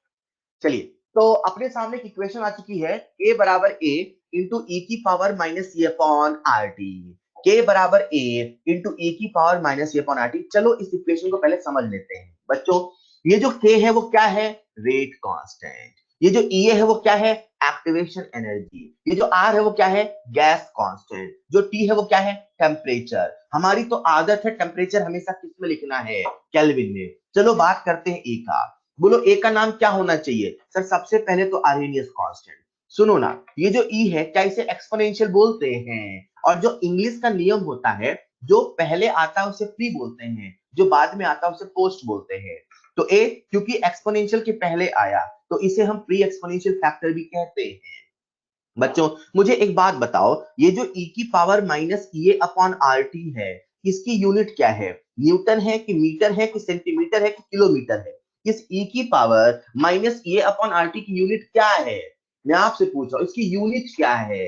चलिए, तो अपने सामने एक इक्वेशन आ चुकी है, a बराबर a इंटू ई की power minus e upon R T. के बराबर a इंटू ई की power minus e upon R T. चलो इस इक्वेशन को पहले समझ लेते हैं बच्चों। ये जो k है वो क्या है, रेट कांस्टेंट। ये जो E है वो क्या है, एक्टिवेशन एनर्जी। ये जो R है वो क्या है, गैस कांस्टेंट। जो T है वो क्या है, टेम्परेचर। हमारी तो आदत है टेम्परेचर हमेशा किस में लिखना है, केल्विन में। चलो बात करते हैं ए का। बोलो ए का नाम क्या होना चाहिए? सर सबसे पहले तो आर्हेनियस कांस्टेंट। सुनो ना, ये जो ई है क्या इसे एक्सपोनेंशियल बोलते हैं? और जो इंग्लिश का नियम होता है, जो पहले आता है उसे प्री बोलते हैं, जो बाद में आता है उसे पोस्ट बोलते हैं। तो ए क्योंकि एक्सपोनेंशियल के पहले आया तो इसे हम प्री एक्सपोनेंशियल फैक्टर भी कहते हैं। बच्चों मुझे एक बात बताओ, ये जो e की पावर माइनस ए अपॉन आर टी है, इसकी यूनिट क्या है? न्यूटन है कि मीटर है कि सेंटीमीटर है कि किलोमीटर है? इस e की पावर माइनस ए अपॉन आर टी की यूनिट क्या है? मैं आपसे पूछ रहा हूं इसकी यूनिट क्या है,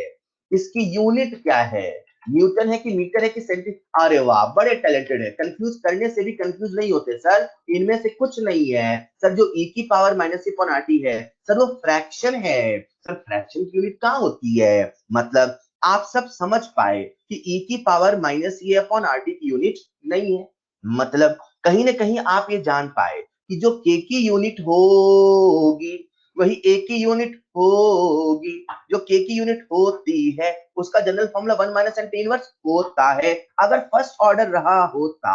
इसकी यूनिट क्या है? न्यूटन है कि मीटर है कि सेंटी? अरे वाह, बड़े टैलेंटेड है, कंफ्यूज करने से भी कंफ्यूज नहीं होते सर, इनमें से कुछ नहीं है सर। जो e की पावर माइनस ए अपॉन आर टी है सर वो फ्रैक्शन है। सर फ्रैक्शन की यूनिट कहाँ होती है? मतलब आप सब समझ पाए कि e की पावर माइनस ए अपॉन आर टी की यूनिट नहीं है। मतलब कहीं ना कहीं आप ये जान पाए कि जो k की यूनिट होगी वही a की यूनिट होगी। जो k की यूनिट होती है उसका general formula 1 minus n t inverse होता है। अगर फर्स्ट ऑर्डर रहा होता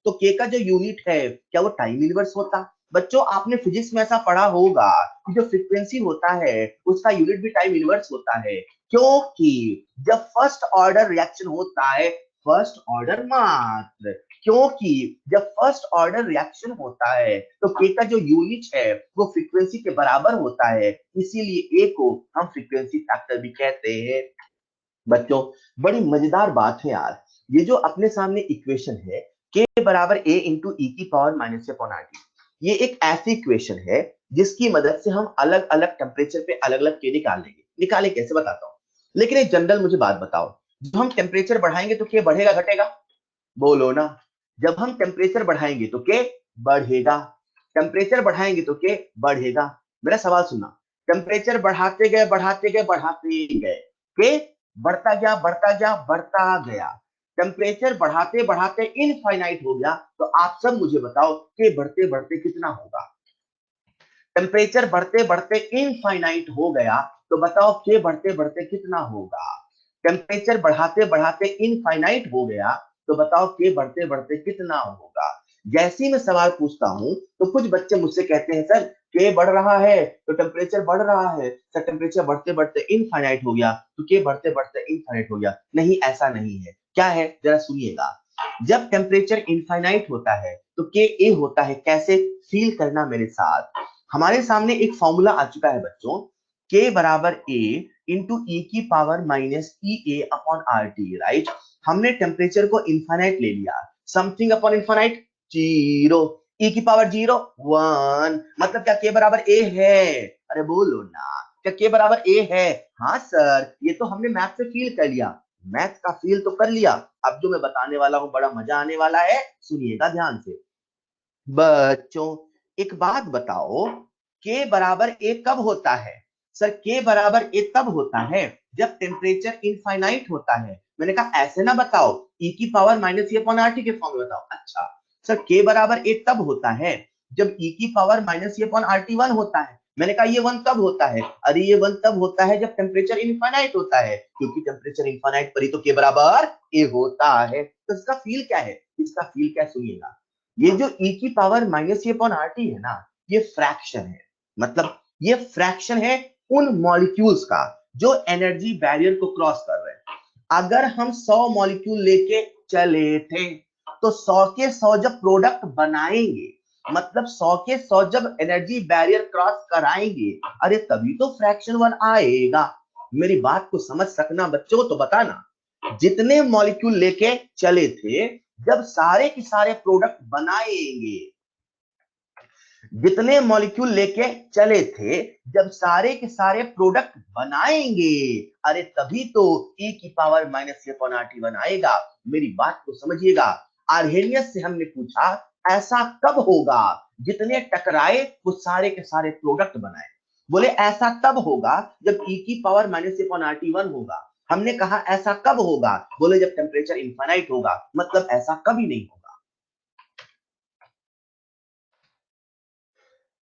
तो k का जो यूनिट है क्या वो टाइम इनवर्स होता? बच्चों आपने फिजिक्स में ऐसा पढ़ा होगा कि जो फ्रीक्वेंसी होता है उसका यूनिट भी टाइम इनवर्स होता है, क्योंकि जब फर्स्ट ऑर्डर रिएक्शन होता है, फर्स्ट ऑर्डर मात्र, क्योंकि जब फर्स्ट ऑर्डर रिएक्शन होता है तो के का जो यूनिट है वो फ्रीक्वेंसी के बराबर होता है, इसीलिए ए को हम फ्रीक्वेंसी फैक्टर भी कहते हैं। बच्चों बड़ी मजेदार बात है यार, ये जो अपने सामने इक्वेशन है के बराबर ए इंटू ई की पावर माइनस से अपॉन आर टी, ये एक ऐसी इक्वेशन है जिसकी मदद से हम अलग अलग टेम्परेचर पे अलग अलग के निकाल लेंगे। निकाले कैसे बताता हूँ, लेकिन एक जनरल मुझे बात बताओ, जब हम टेम्परेचर बढ़ाएंगे तो के बढ़ेगा घटेगा? बोलो ना। जब हम टेम्परेचर बढ़ाएंगे तो के बढ़ेगा, टेम्परेचर बढ़ाएंगे तो के बढ़ेगा। मेरा सवाल सुनना, टेम्परेचर बढ़ाते गए बढ़ाते गए बढ़ाते गए, के बढ़ता गया बढ़ता गया बढ़ता गया, टेम्परेचर बढ़ाते बढ़ाते इनफाइनाइट हो गया, तो आप सब मुझे बताओ के बढ़ते बढ़ते कितना होगा? टेम्परेचर बढ़ते बढ़ते इनफाइनाइट हो गया तो बताओ के बढ़ते बढ़ते कितना होगा? टेम्परेचर बढ़ाते बढ़ाते इनफाइनाइट हो गया तो बताओ के बढ़ते बढ़ते कितना होगा? जैसे ही मैं सवाल पूछता हूं तो कुछ बच्चे मुझसे कहते हैं सर के बढ़ रहा है तो टेम्परेचर बढ़ रहा है, सर टेम्परेचर बढ़ते बढ़ते इनफाइनाइट हो गया तो के बढ़ते बढ़ते इनफाइनाइट हो गया। नहीं, ऐसा नहीं है। क्या है जरा सुनिएगा, जब टेम्परेचर इनफाइनाइट होता है तो के ए होता है, कैसे? फील करना मेरे साथ। हमारे सामने एक फॉर्मूला आ चुका है बच्चों, k बराबर a इंटू ई की power minus E A upon R T, right? हमने टेम्परेचर को इनफाइनाइट ले लिया, something upon infinite zero, e की पावर 0 1, मतलब क्या k बराबर a है? अरे बोलो ना, क्या k बराबर a है? हाँ सर, ये तो हमने मैथ से फील कर लिया, मैथ का फील तो कर लिया। अब जो मैं बताने वाला हूँ बड़ा मजा आने वाला है, सुनिएगा ध्यान से। बच्चों एक बात बताओ, k बराबर a कब होता है? सर k बराबर a तब होता है जब टेम्परेचर इनफाइनाइट होता है। मैंने कहा ऐसे ना बताओ, e की power minus e upon RT के फॉर्म में बताओ। अच्छा सर k बराबर a तब होता है जब e की power minus e upon RT 1 होता है। मैंने कहा ये 1 तब होता है, अरे ये 1 तब होता है जब टेम्परेचर इनफाइनाइट होता है, क्योंकि टेम्परेचर इनफाइनाइट पर ही तो k बराबर a होता है। तो इसका फील क्या है? इसका फील क्या सुनिएगा, ये जो e की power minus e upon RT है ना, ये फ्रैक्शन है, मतलब ये फ्रैक्शन है उन मॉलिक्यूल्स का जो एनर्जी बैरियर को क्रॉस कर रहे हैं। अगर हम 100 मॉलिक्यूल लेके चले थे तो 100 के 100 जब प्रोडक्ट बनाएंगे, मतलब 100 के 100 जब एनर्जी बैरियर क्रॉस कराएंगे, अरे तभी तो फ्रैक्शन 1 आएगा। मेरी बात को समझ सकना बच्चों, तो बताना जितने मॉलिक्यूल लेके चले थे, जब सारे के सारे प्रोडक्ट बनाएंगे, जितने मॉलिक्यूल लेके चले थे जब सारे के सारे प्रोडक्ट बनाएंगे, अरे तभी तो e की power minus e upon RT 1 आएगा। मेरी बात को समझिएगा, आर्हेनियस से हमने पूछा ऐसा कब होगा जितने टकराए वो सारे के सारे प्रोडक्ट बनाए। बोले ऐसा तब होगा जब e की power minus e upon RT 1 होगा। हमने कहा ऐसा कब होगा? बोले जब टेम्परेचर इनफाइनाइट होगा, मतलब ऐसा कभी नहीं होगा।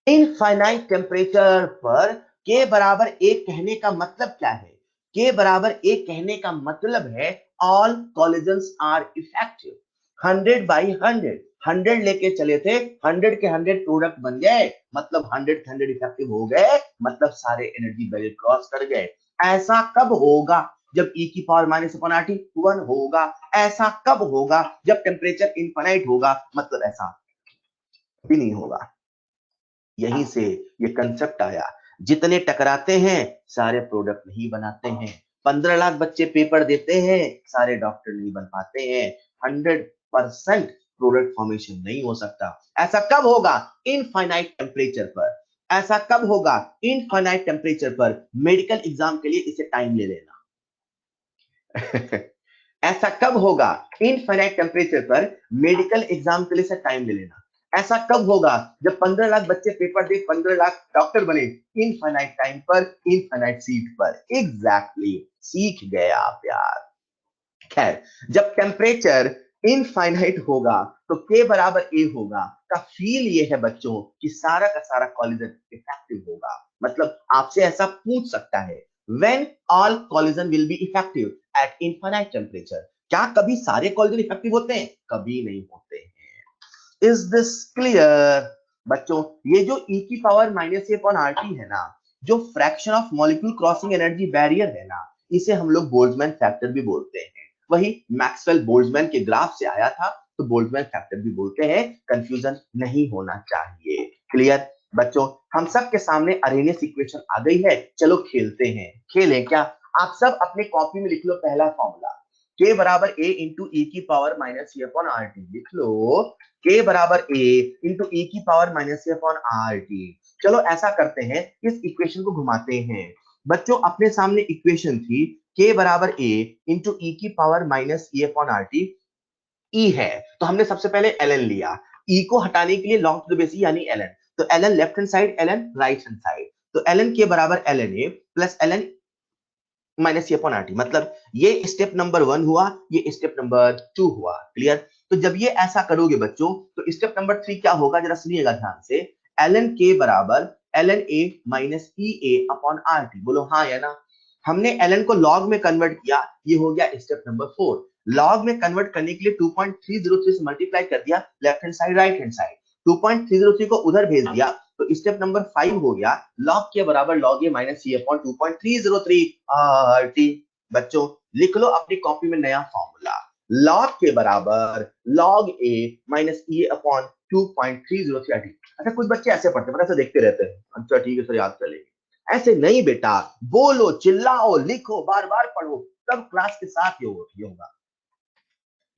इनफाइनाइट टेम्परेचर पर k बराबर 1 कहने का मतलब क्या है? k बराबर 1 कहने का मतलब है all collisions are effective. 100 by 100, 100 लेके चले थे, 100 के 100 प्रोडक्ट बन गए, मतलब 100 के 100 इफेक्टिव हो गए, मतलब सारे एनर्जी बैरियर क्रॉस कर गए। ऐसा कब होगा? जब e की पावर माइनस अपॉन RT 1 होगा। ऐसा कब होगा? जब टेम्परेचर इनफाइनाइट होगा, मतलब ऐसा भी नहीं होगा। यहीं से ये कंसेप्ट आया, जितने टकराते हैं सारे प्रोडक्ट नहीं बनाते हैं। 15 लाख बच्चे पेपर देते हैं, सारे डॉक्टर नहीं बन पाते हैं। 100% प्रोडक्ट फॉर्मेशन नहीं हो सकता। ऐसा कब होगा? इनफाइनाइट टेम्परेचर पर। ऐसा कब होगा? इनफाइनाइट टेम्परेचर पर। मेडिकल एग्जाम के लिए इसे टाइम ले लेना। ऐसा कब होगा? इनफाइनाइट टेम्परेचर पर मेडिकल एग्जाम के लिए से टाइम ले लेना। ऐसा कब होगा? जब 15 लाख बच्चे पेपर दे, 15 लाख डॉक्टर बने, इनफाइनाइट टाइम पर, इनफाइनाइट सीट पर। एग्जैक्टली, सीख गए आप यार। खैर, जब टेम्परेचर इनफाइनाइट होगा तो k बराबर a होगा। का फील ये है बच्चों कि सारा का सारा कॉलिजन इफेक्टिव होगा। मतलब आपसे ऐसा पूछ सकता है, when all collision will be effective at infinite temperature, क्या कभी सारे कॉलिजन इफेक्टिव होते हैं? कभी नहीं होते हैं। Is this clear? बच्चों ये जो e की पावर माइनस अपॉन RT है ना, जो fraction of molecule crossing energy barrier है ना, इसे हम लोग बोल्ट्जमैन फैक्टर भी बोलते हैं। वही मैक्सवेल बोल्ट्जमैन के ग्राफ से आया था, तो बोल्ट्जमैन फैक्टर भी बोलते हैं। कंफ्यूजन नहीं होना चाहिए। क्लियर? बच्चों हम सब के सामने अरेनियस इक्वेशन आ गई है, चलो खेलते हैं। खेलें क्या? आप सब अपने कॉपी में लिख लो पहला फॉर्मूला, k बराबर a इंटू e की power minus e upon RT। लिख लो k बराबर a इंटू e की power minus e upon RT। चलो ऐसा करते हैं, इस इक्वेशन को घुमाते हैं। बच्चों अपने सामने इक्वेशन थी k बराबर a इंटू e की power minus e upon RT। e है तो हमने सबसे पहले ln लिया, e को हटाने के लिए log to the base e यानी ln, तो ln left hand side, ln right hand side, तो ln के बराबर ln a plus ln minus upon RT। मतलब ये स्टेप नंबर 1 हुआ, ये स्टेप नंबर 2 हुआ। क्लियर? तो जब ये ऐसा करोगे बच्चों, तो स्टेप नंबर 3 क्या होगा जरा सुनिएगा ध्यान से। ln k बराबर ln a minus e a upon RT। बोलो हाँ या ना? हमने ln को log में कन्वर्ट किया, ये हो गया स्टेप नंबर 4। log में कन्वर्ट करने के लिए 2.303 से मल्टीप्लाई कर दिया, left hand side right hand side, 2.303 को उधर भेज दिया, तो स्टेप नंबर 5 हो गया log के बराबर log a minus c upon 2.303 RT। बच्चों लिख लो अपनी कॉपी में नया फॉर्मूला, log के बराबर log a minus e upon 2.303 RT। अच्छा कुछ बच्चे ऐसे पढ़ते हैं, ऐसे देखते रहते हैं, अच्छा ठीक है सर याद कर लेंगे। ऐसे नहीं बेटा, बोलो चिल्लाओ लिखो बार बार पढ़ो, तब क्लास के साथ ये होगा।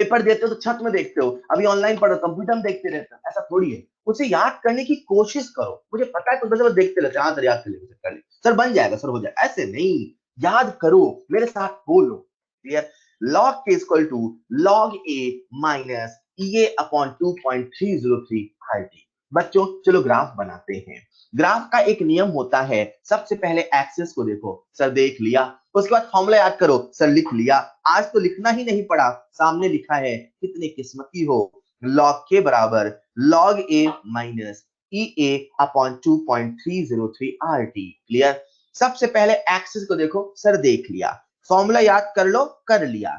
पेपर देते हो तो छत में देखते हो, अभी ऑनलाइन पढ़ो कंप्यूटर में देखते रहते हो, ऐसा थोड़ी है। उसे याद करने की कोशिश करो, मुझे पता है तो बस देखते रहते, हाँ सर याद कर लेंगे, कर ले सर, बन जाएगा सर, हो जाएगा, ऐसे नहीं, याद करो, मेरे साथ बोलो। Clear? log k is equal to log a minus ea upon 2.303 RT। बच्चों चलो ग्राफ बनाते हैं। ग्राफ का एक नियम होता है, सबसे पहले एक्सिस को देखो, सर देख लिया, उसके बाद फॉर्मूला याद करो, सर लिख लिया, आज तो लिखना ही नहीं पड़ा, सामने लिखा है, कितने किस्मती हो। log k बराबर log a minus ea upon 2.303 RT। Clear? सबसे पहले एक्सिस को देखो, सर देख लिया, फॉर्मूला याद कर लो, कर लिया,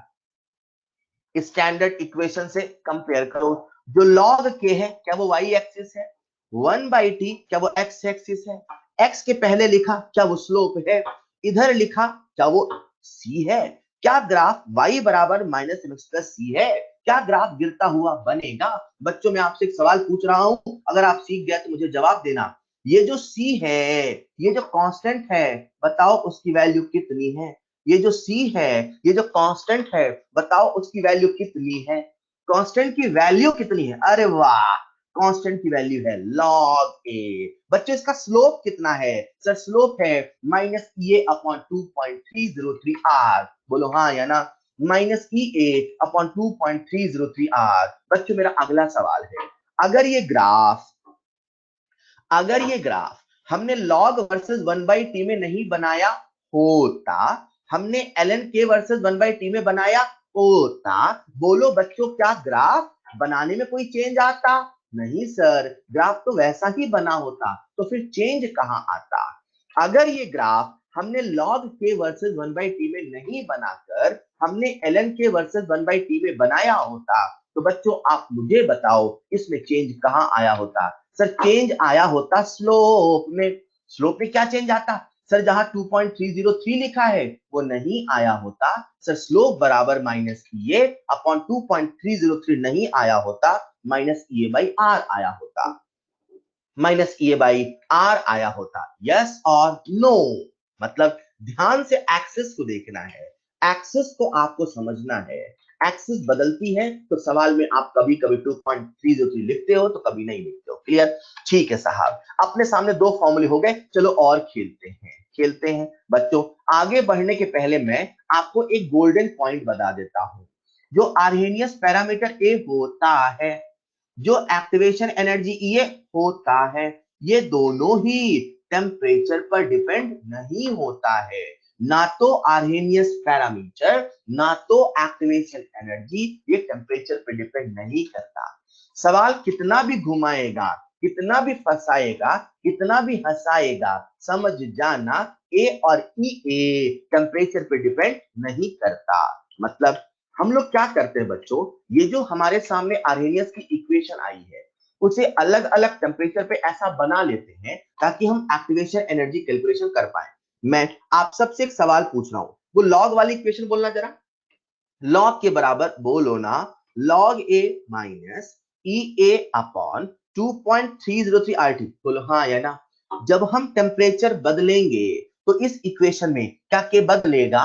स्टैंडर्ड इक्वेशन से कंपेयर करो, जो log k है क्या वो y एक्सिस है, 1/t क्या वो x एक्सिस है, x के पहले लिखा क्या वो स्लोप है, इधर लिखा क्या वो c है, क्या ग्राफ y बराबर माइनस mx प्लस c है, क्या ग्राफ गिरता हुआ बनेगा। बच्चों मैं आपसे एक सवाल पूछ रहा हूं, अगर आप सीख गए तो मुझे जवाब देना, ये जो c है, ये जो कांस्टेंट है, बताओ उसकी वैल्यू कितनी है, ये जो c है, ये जो कांस्टेंट है, बताओ उसकी वैल्यू कितनी है, कांस्टेंट की वैल्यू कितनी है, अरे वाह, कांस्टेंट की वैल्यू है log a। बच्चों इसका स्लोप कितना है, सर स्लोप है माइनस ea अपॉन 2.303 r, बोलो हाँ या ना, माइनस ea अपॉन 2.303 r। बच्चों मेरा अगला सवाल है, अगर ये ग्राफ, अगर ये ग्राफ हमने log वर्सेस 1/t में नहीं बनाया होता, हमने ln k वर्सेस 1/t में बनाया होता, बोलो बच्चों क्या ग्राफ बनाने में कोई चेंज आता? नहीं सर, ग्राफ तो वैसा ही बना होता, तो फिर चेंज कहां आता? अगर ये ग्राफ हमने log k वर्सेस 1/t में नहीं बनाकर हमने ln k वर्सेस 1/t में बनाया होता, तो बच्चों आप मुझे बताओ इसमें चेंज कहां आया होता? सर चेंज आया होता स्लोप में। स्लोप में क्या चेंज आता? सर जहां 2.303 लिखा है वो नहीं आया होता, सर स्लोप बराबर माइनस ए अपॉन 2.303 नहीं आया होता, माइनस ए बाई आर आया होता, माइनस ए बाई आर आया होता। यस और नो? मतलब ध्यान से एक्सिस को देखना है, एक्सिस को आपको समझना है, एक्सिस बदलती है तो सवाल में आप कभी कभी 2.303 लिखते हो तो कभी नहीं लिखते हो। क्लियर? ठीक है साहब, अपने सामने दो फॉर्मूले हो गए, चलो और खेलते हैं, खेलते हैं। बच्चों आगे बढ़ने के पहले मैं आपको एक गोल्डन पॉइंट बता देता हूं, जो आर्हेनियस पैरामीटर ए होता है, जो एक्टिवेशन एनर्जी ये होता है, ये दोनों ही टेम्परेचर पर डिपेंड नहीं होता है। ना तो आर्हेनियस पैरामीटर ना तो एक्टिवेशन एनर्जी ये टेम्परेचर पर डिपेंड नहीं करता। सवाल कितना भी घुमाएगा, कितना भी फंसाएगा, कितना भी हंसाएगा, समझ जाना ए और ई ए टेम्परेचर पर डिपेंड नहीं करता। मतलब हम लोग क्या करते हैं बच्चों, ये जो हमारे सामने आर्हेनियस की इक्वेशन आई है उसे अलग अलग टेम्परेचर पे ऐसा बना लेते हैं ताकि हम एक्टिवेशन एनर्जी कैलकुलेशन कर पाए। मैं आप सबसे एक सवाल पूछ रहा हूं, वो लॉग वाली इक्वेशन बोलना जरा, लॉग के बराबर बोलो ना, log A minus E A upon 2.303 RT, बोलो हाँ या ना। जब हम टेम्परेचर बदलेंगे तो इस इक्वेशन में क्या के बदलेगा?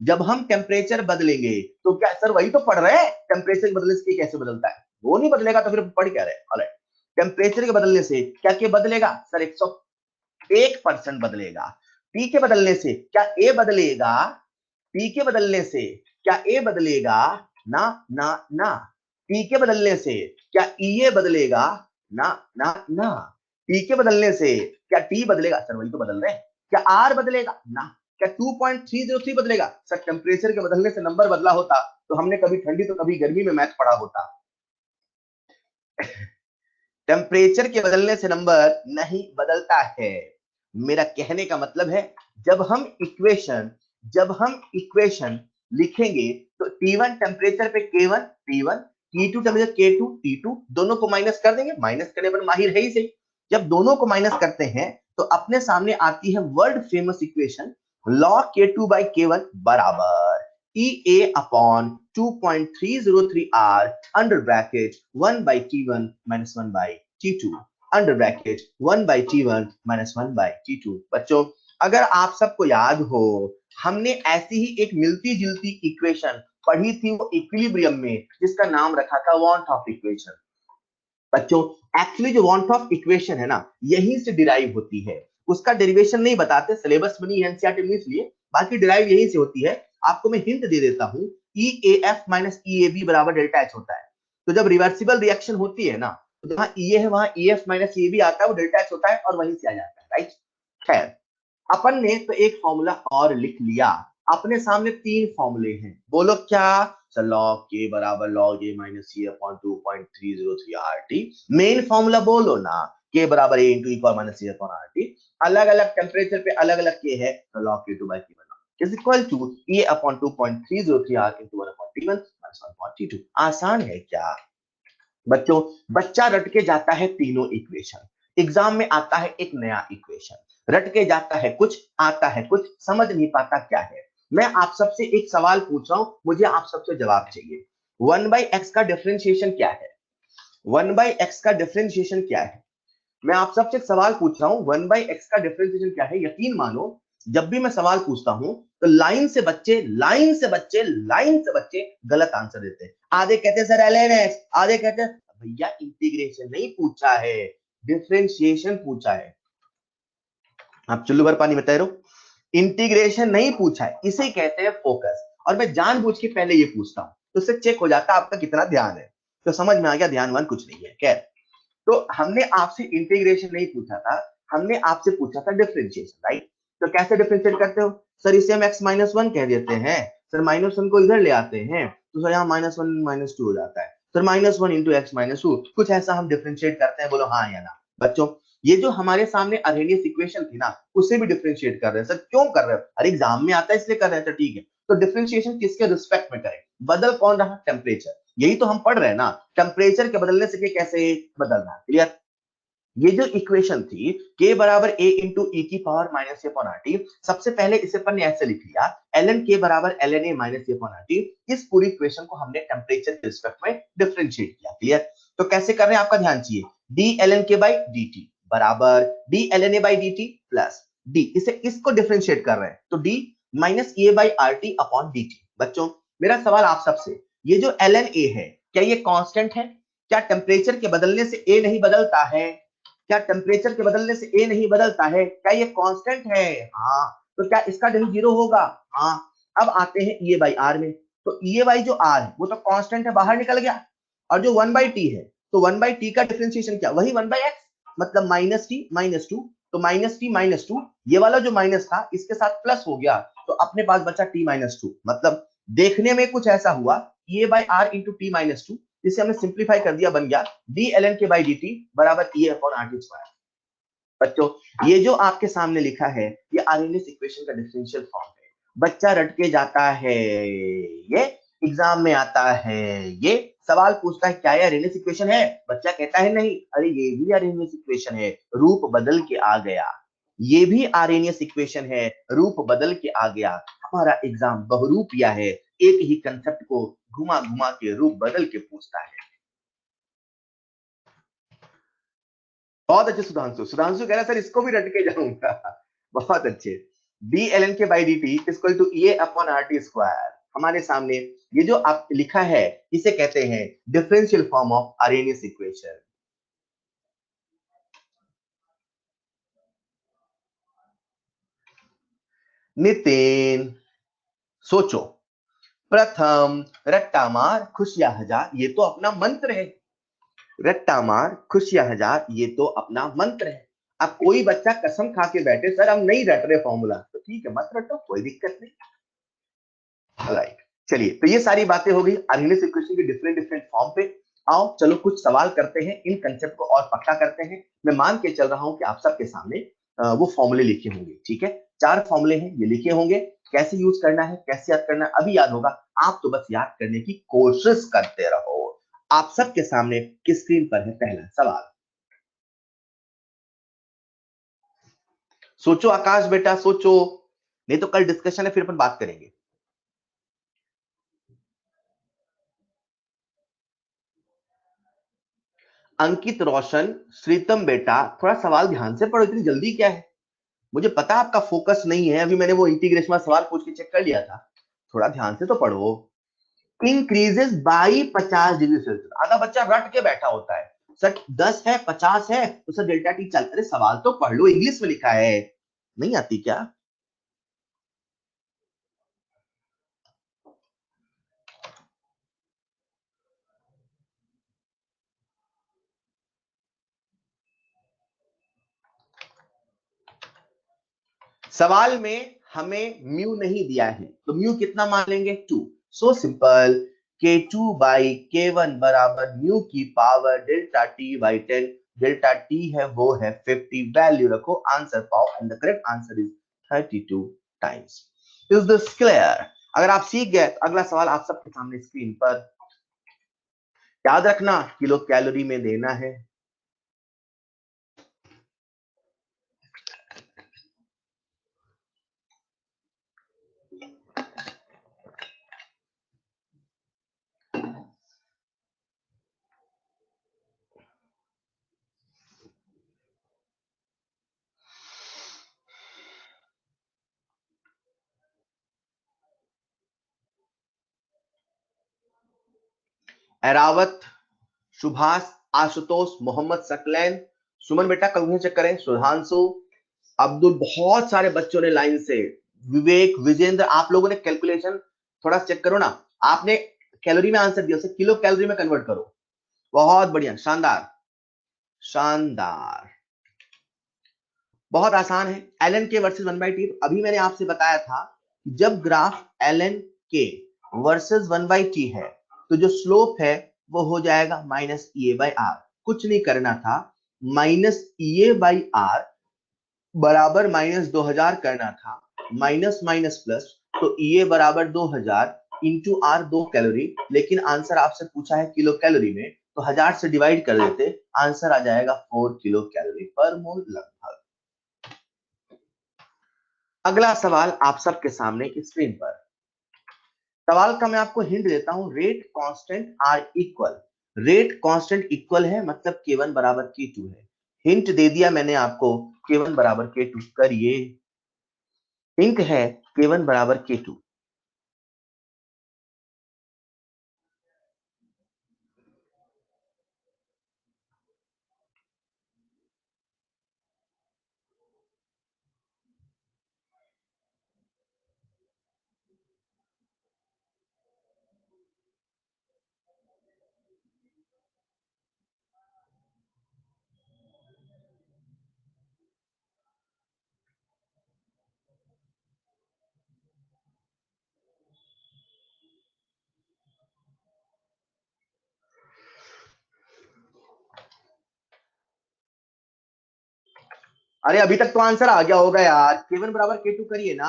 जब हम टेम्परेचर बदलेंगे तो क्या, सर वही तो पढ़ रहे हैं, टेम्परेचर बदलने से कैसे बदलता है, वो नहीं बदलेगा तो फिर पढ़ क्या रहे। ऑलराइट, टेम्परेचर के बदलने से क्या के बदलेगा? सर 101% बदलेगा। टी के बदलने से क्या ए बदलेगा? टी के बदलने से क्या ए बदलेगा? ना ना ना। टी के बदलने से क्या ई बदलेगा? ना ना ना। टी के बदलने से क्या टी बदलेगा? सर वही तो बदल रहे हैं। क्या आर बदलेगा? ना। क्या 2.303 बदलेगा? सर टेम्परेचर के बदलने से नंबर बदला होता तो हमने कभी ठंडी तो कभी गर्मी में मैथ पढ़ा होता। टेम्परेचर के बदलने से नंबर नहीं बदलता है। मेरा कहने का मतलब है, जब हम इक्वेशन लिखेंगे तो T1 टेम्परेचर पे K1 T1, T2 temperature K2 T2, दोनों को माइनस कर देंगे, माइनस करने पर माहिर है ही सही। जब दोनों को माइनस करते हैं तो अपने सामने आती है world famous equation, log K2 by K1 बराबर EA upon 2.303 R under bracket 1 by T1 minus 1 by T2 under bracket 1 by T1 minus 1 by T2। बच्चों अगर आप सबको याद हो, हमने ऐसी ही एक मिलती जुलती इक्वेशन पढ़ी थी वो इक्विलिब्रियम में, जिसका नाम रखा था वॉन ऑफ इक्वेशन। बच्चों एक्चुअली जो वॉन ऑफ इक्वेशन है ना, यहीं से डिराइव होती है, उसका डेरिवेशन नहीं बताते, सिलेबस में नहीं, एनसीईआरटी में, इसलिए बाकी डिराइव यहीं से होती है। आपको मैं हिंट दे देता हूं, EAF माइनस EAB बराबर डेल्टा H होता है। तो जब रिवर्सिबल रिएक्शन होती है ना, तो जहां EA है वहां EF माइनस EAB आता है, वो डेल्टा H होता है और वहीं से आ जाता है, राइट। खैर, अपन ने तो एक फॉर्मूला और लिख लिया, अपने सामने 3 फॉर्मूले हैं, बोलो क्या। log k बराबर log a minus c upon 2.303 RT। Main formula बोलो ना, k बराबर a into e power minus c upon RT। अलग अलग टेम्परेचर पे अलग अलग k है, तो log k2 by k is equal to a upon 2.303 r into 1 upon t1 minus 1 upon t2। आसान है क्या बच्चों? बच्चा रट के जाता है तीनों इक्वेशन, एग्जाम में आता है एक नया इक्वेशन, रट के जाता है कुछ, आता है कुछ, समझ नहीं पाता क्या है। मैं आप सबसे एक सवाल पूछ रहा हूं, मुझे आप सबसे जवाब चाहिए। 1/x का डिफरेंशिएशन क्या है? 1/x का डिफरेंशिएशन क्या है? मैं आप सबसे सवाल पूछ रहा हूं, 1/x का डिफरेंशिएशन क्या है? यकीन मानो, जब भी मैं सवाल पूछता हूं तो लाइन से बच्चे गलत आंसर देते हैं। आधे कहते हैं सर ln x, आधे कहते हैं भैया इंटीग्रेशन नहीं पूछा है, डिफरेंशिएशन पूछा है। आप चुल्लू भर पानी बता रहे हो, इंटीग्रेशन नहीं पूछा है, इसे कहते हैं फोकस। और मैं जानबूझ के पहले ये पूछता हूं, तो उससे चेक हो जाता है आपका कितना ध्यान है। तो समझ में आ गया, ध्यानवान कुछ नहीं है। खैर, तो हमने आपसे इंटीग्रेशन नहीं पूछा था, हमने आपसे पूछा था डिफरेंशिएशन, राइट। तो कैसे डिफरेंशिएट करते हो सर? इसे हम x माइनस 1 कह देते हैं सर, माइनस 1 को इधर ले आते हैं तो सर यहाँ -1 -2 हो जाता है सर, -1 इंटू एक्स माइनस 2, कुछ ऐसा हम डिफरेंशिएट करते हैं, बोलो हाँ या ना। बच्चों ये जो हमारे सामने अर्हेनियस इक्वेशन थी ना, उसे भी डिफरेंशिएट कर रहे हैं सर। क्यों कर रहे हो? अरे एग्जाम में आता है इसलिए कर रहे हैं, तो ठीक है। तो डिफरेंशिएशन किसके रिस्पेक्ट में करें? बदल कौन रहा? टेम्परेचर। यही तो हम पढ़ रहे हैं ना, टेम्परेचर के बदलने से कैसे बदल रहा है। क्लियर? ये जो इक्वेशन थी k बराबर a इंटू e की पावर माइनस अपॉन RT, सबसे पहले इसे अपन ने ऐसे लिख लिया, ln k बराबर ln a minus upon RT। इस पूरी इक्वेशन को हमने टेम्परेचर के रिस्पेक्ट में डिफरेंशिएट किया। क्लियर? तो कैसे कर रहे हैं आपका ध्यान चाहिए, d ln k by dt बराबर d ln a by dt plus d, इसे इसको डिफरेंशिएट कर रहे हैं तो d minus a by RT upon dt। बच्चों मेरा सवाल आप सबसे, ये जो ln a है क्या ये कांस्टेंट है? क्या टेम्परेचर के बदलने से a नहीं बदलता है? क्या टेम्परेचर के बदलने से ए नहीं बदलता है? क्या ये कांस्टेंट है? हाँ। तो क्या इसका डेल 0 होगा? हाँ। अब आते हैं ई ए बाई आर में, तो ई ए बाई जो आर है वो तो कांस्टेंट है, बाहर निकल गया। और जो 1/t है, तो 1/t का डिफरेंशिएशन क्या? वही 1/x, मतलब -t -2। तो -t -2, ये वाला जो माइनस था इसके साथ प्लस हो गया, तो अपने पास बचा t -2। मतलब देखने में कुछ ऐसा हुआ, ई A by are into t -2, जिसे हमने सिंप्लीफाई कर दिया, बन गया d ln k by dt बराबर e अपॉन RT स्क्वायर। बच्चों ये जो आपके सामने लिखा है, ये आर्हेनियस इक्वेशन का डिफरेंशियल फॉर्म है। बच्चा रट के जाता है, ये एग्जाम में आता है, ये सवाल पूछता है क्या ये आर्हेनियस इक्वेशन है? बच्चा कहता है नहीं, अरे ये भी आर्हेनियस इक्वेशन है, रूप बदल के आ गया। ये भी आर्हेनियस इक्वेशन है, रूप बदल के आ गया। हमारा एग्जाम बहुरूपिया है, एक ही कंसेप्ट को घुमा घुमा के रूप बदल के पूछता है। बहुत अच्छे सुधांशु, सुधांशु कह रहा सर इसको भी रट के जाऊंगा। बहुत अच्छे। d ln k by dt equal to e upon RT square. हमारे सामने ये जो आप लिखा है, इसे कहते हैं differential form of Arrhenius equation. Nitin सोचो, प्रथम रट्टा मार खुशियां हजार, ये तो अपना मंत्र है। रट्टा मार खुशियां हजार, ये तो अपना मंत्र है। अब कोई बच्चा कसम खा के बैठे सर हम नहीं रट रहे फॉर्मूला, तो ठीक है मत रटो, कोई दिक्कत नहीं। राइट, चलिए तो ये सारी बातें हो गई आर्हेनियस इक्वेशन के डिफरेंट डिफरेंट फॉर्म पे। आओ चलो कुछ सवाल करते हैं, इन कंसेप्ट को और पक्का करते हैं। मैं मान के चल रहा हूं कि आप सबके सामने वो फॉर्मूले लिखे होंगे, ठीक है। 4 फॉर्मूले हैं, ये लिखे होंगे, कैसे यूज करना है, कैसे याद करना है, अभी याद होगा। आप तो बस याद करने की कोशिश करते रहो। आप सबके सामने किस स्क्रीन पर है पहला सवाल। सोचो आकाश बेटा सोचो, नहीं तो कल डिस्कशन है फिर अपन बात करेंगे। अंकित रोशन, श्रीतम बेटा थोड़ा सवाल ध्यान से पढ़ो, इतनी जल्दी क्या है? मुझे पता आपका फोकस नहीं है, अभी मैंने वो इंटीग्रेशन वाला सवाल पूछ के चेक कर लिया था, थोड़ा ध्यान से तो पढ़ो। Increases by 50 degree Celsius. आधा बच्चा रट के बैठा होता है, सर 10 है 50 है तो सर डेल्टा टी चल, अरे सवाल तो पढ़ लो, इंग्लिश में लिखा है, नहीं आती क्या? सवाल में हमें म्यू नहीं दिया है, तो म्यू कितना मान लेंगे? 2। So simple, k2 by k1 बराबर म्यू की power delta T by 10। Delta T है वो है 50, वैल्यू रखो, आंसर पाओ, and the correct answer is 32 times. Is this clear? अगर आप सीख गए तो अगला सवाल आप सबके सामने स्क्रीन पर, याद रखना किलो कैलोरी में देना है। एरावत, सुभाष, आशुतोष, मोहम्मद सकलैन, सुमन बेटा कैलकुलेशन चेक करें, सुधांशु, अब्दुल, बहुत सारे बच्चों ने लाइन से, विवेक, विजेंद्र, आप लोगों ने कैलकुलेशन थोड़ा चेक करो ना, आपने कैलोरी में आंसर दिया, उसे किलो कैलोरी में कन्वर्ट करो, बहुत बढ़िया, शानदार शानदार, बहुत आसान है। एलन के वर्सेस 1/t, अभी मैंने आपसे बताया था जब ग्राफ एलन के वर्सेस 1/t है तो जो स्लोप है वो हो जाएगा minus E A by R, कुछ नहीं करना था, minus E A by R बराबर माइनस 2000 करना था, माइनस माइनस प्लस, तो ई ए बराबर 2000 इंटू आर 2 कैलोरी, लेकिन आंसर आपसे पूछा है किलो कैलोरी में, तो 1000 से डिवाइड कर देते, आंसर आ जाएगा 4 किलो कैलोरी पर मोल लगभग। अगला सवाल आप सबके सामने स्क्रीन पर, सवाल का मैं आपको हिंट देता हूं, rate constant are equal, rate constant equal है मतलब k1 बराबर k2 है, हिंट दे दिया मैंने आपको, k1 बराबर k2 करिए, हिंट है k1 बराबर k2। अरे अभी तक तो आंसर आ गया होगा यार, k1 बराबर k2 करिए ना,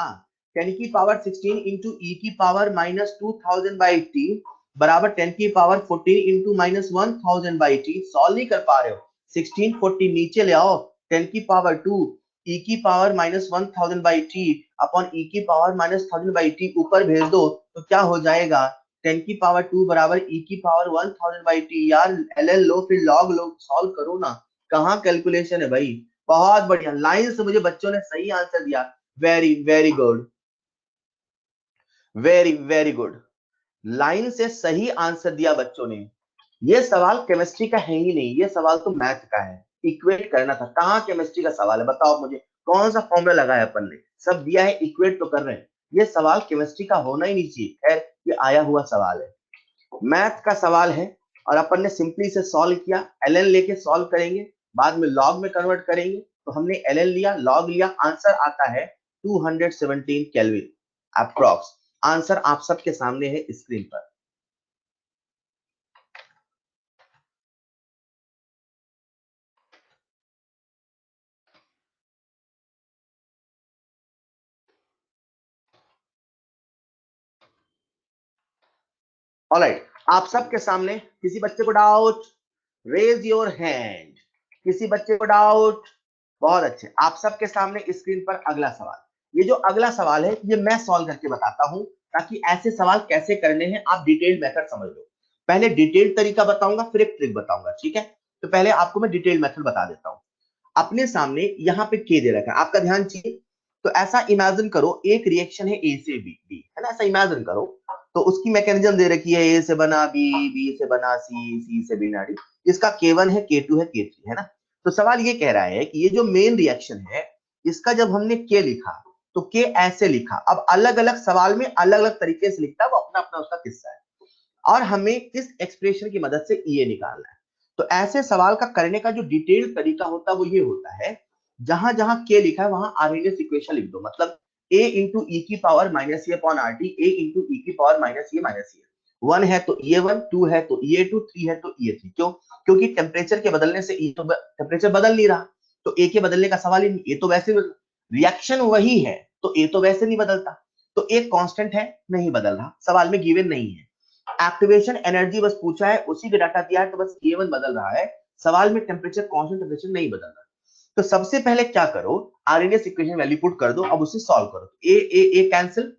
10 की पावर 16 इंटू ई की पावर माइनस 2000 बाई टी बराबर 10 की power 14 into minus 1000 by T, solve नहीं कर पा रहे हो, 16 14 नीचे ले आओ, 10 की पावर 2 ई की power minus 1000 by T upon e की पावर माइनस 1000 बाई टी ऊपर भेज दो, तो क्या हो जाएगा, 10 की पावर 2 बराबर ई की पावर 1000 बाई टी, यार एल एल लो फिर लॉग लो, सॉल्व करो ना, कहाँ कैलकुलेशन है भाई, बहुत बढ़िया, लाइन से मुझे बच्चों ने सही आंसर दिया, very very good, very very good, line से सही आंसर दिया बच्चों ने। ये सवाल केमिस्ट्री का है ही नहीं, ये सवाल तो मैथ का है, इक्वेट करना था, कहाँ केमिस्ट्री का सवाल है बताओ मुझे, कौन सा फॉर्मूला लगाया अपन ने, सब दिया है, इक्वेट तो कर रहे हैं, ये सवाल केमिस्ट्री का होना ही नहीं चाहिए, खैर ये आया हुआ सवाल है, मैथ का सवाल है, और अपन ने सिंपली से सॉल्व किया, एलएन लेके सॉल्व करेंगे, बाद में लॉग में कन्वर्ट करेंगे, तो हमने एलएन लिया, लॉग लिया, आंसर आता है 217 केल्विन अप्रॉक्स, आंसर आप सबके सामने है स्क्रीन पर। ऑलराइट, आप सबके सामने, किसी बच्चे को डाउट, रेज योर हैंड, किसी बच्चे को डाउट, बहुत अच्छे, आप सबके सामने स्क्रीन पर अगला सवाल, ये जो अगला सवाल है ये मैं सॉल्व करके बताता हूं, ताकि ऐसे सवाल कैसे करने हैं आप डिटेल्ड मेथड समझ लो, पहले डिटेल्ड तरीका बताऊंगा फिर एक ट्रिक बताऊंगा, ठीक है, तो पहले आपको मैं डिटेल्ड मेथड बता देता हूं, अपने सामने यहाँ पे के दे रखा है, आपका ध्यान चाहिए, तो ऐसा इमेजिन करो एक रिएक्शन है ए से बी, है ना, ऐसा इमेजिन करो, तो उसकी मैकेनिज्म दे रखी है, ए से बना बी, बी से बना सी, सी से बना डी, इसका K1 है, K2 है, K3 है ना। तो सवाल ये कह रहा है कि ये जो मेन रिएक्शन है इसका जब हमने K लिखा तो K ऐसे लिखा। अब अलग अलग सवाल में अलग अलग तरीके से लिखता है, वो अपना अपना उसका किस्सा है, और हमें किस एक्सप्रेशन की मदद से ये निकालना है। तो ऐसे सवाल का करने का जो डिटेल्ड तरीका होता है वो ये होता है, जहां जहां K लिखा है वहां आर्हेनियस इक्वेशन लिख दो, मतलब a इंटू ई की पावर माइनस ए अपॉन आर टी, ए इंटू ई की पावर माइनस ए माइनस ए, 1 है तो E1, 2 है तो E2, 3 है तो E3। क्यों? क्योंकि टेम्परेचर के बदलने से E तो टेम्परेचर बदल नहीं रहा, तो A के बदलने का सवाल ही नहीं, A तो वैसे रिएक्शन वही है तो A तो वैसे नहीं बदलता, तो एक कांस्टेंट है नहीं बदल रहा, सवाल में गिवन नहीं है। एक्टिवेशन एनर्जी बस पूछा है, उसी का डाटा दिया है, तो बस E1 बदल रहा है, सवाल में टेम्परेचर कांस्टेंट टेम्परेचर नहीं बदल रहा। तो सबसे पहले क्या करो, आरएनएस इक्वेशन वैल्यू पुट कर दो, अब उसे सॉल्व करो। ए कैंसिल,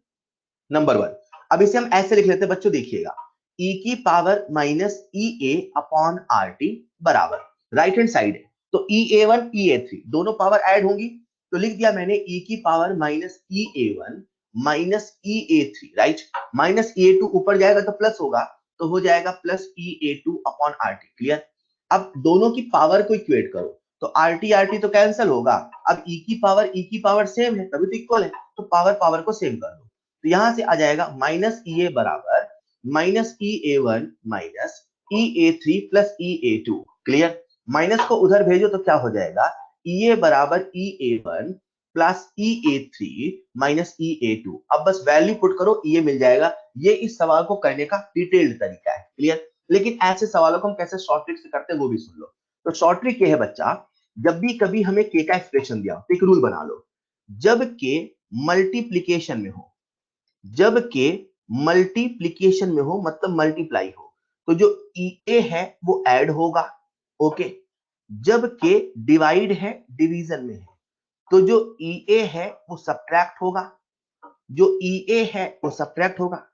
नंबर 1। अब इसे हम ऐसे लिख लेते हैं बच्चों, देखिएगा, e की power minus E A upon R T बराबर, राइट हैंड साइड है तो E A1 E A3 दोनों पावर ऐड होंगी, तो लिख दिया मैंने e की power minus E A1 minus E A3, right. Minus E A2 ऊपर जाएगा तो प्लस होगा, तो हो जाएगा plus E A2 upon R T. Clear? अब दोनों की पावर को इक्वेट करो, तो आर टी तो कैंसिल होगा, अब e की पावर सेम है तभी तो इक्वल है, तो पावर पावर को सेम कर दो, तो यहां से आ जाएगा माइनस ई ए बराबर minus E A1 minus E A3 plus E A2। Clear? Minus को उधर भेजो तो क्या हो जाएगा, E A बराबर E A1 plus E A3 minus E A2। अब बस वैल्यू पुट करो, ये मिल जाएगा। ये इस सवाल को करने का डिटेल्ड तरीका है। क्लियर? लेकिन ऐसे सवालों को हम कैसे शॉर्ट ट्रिक से करते हैं वो भी सुन लो। तो शॉर्ट ट्रिक ये है बच्चा, जब भी कभी हमें के का एक्सप्रेशन दिया तो एक रूल बना लो, जब के मल्टीप्लीकेशन में हो, जब के मल्टीप्लीकेशन में हो मतलब मल्टीप्लाई हो, तो जो ए है वो ऐड होगा, ओके। जब के डिवाइड है, डिवीजन में है, तो जो ए है वो सब्ट्रैक्ट होगा, जो ए है वो सब्ट्रैक्ट होगा।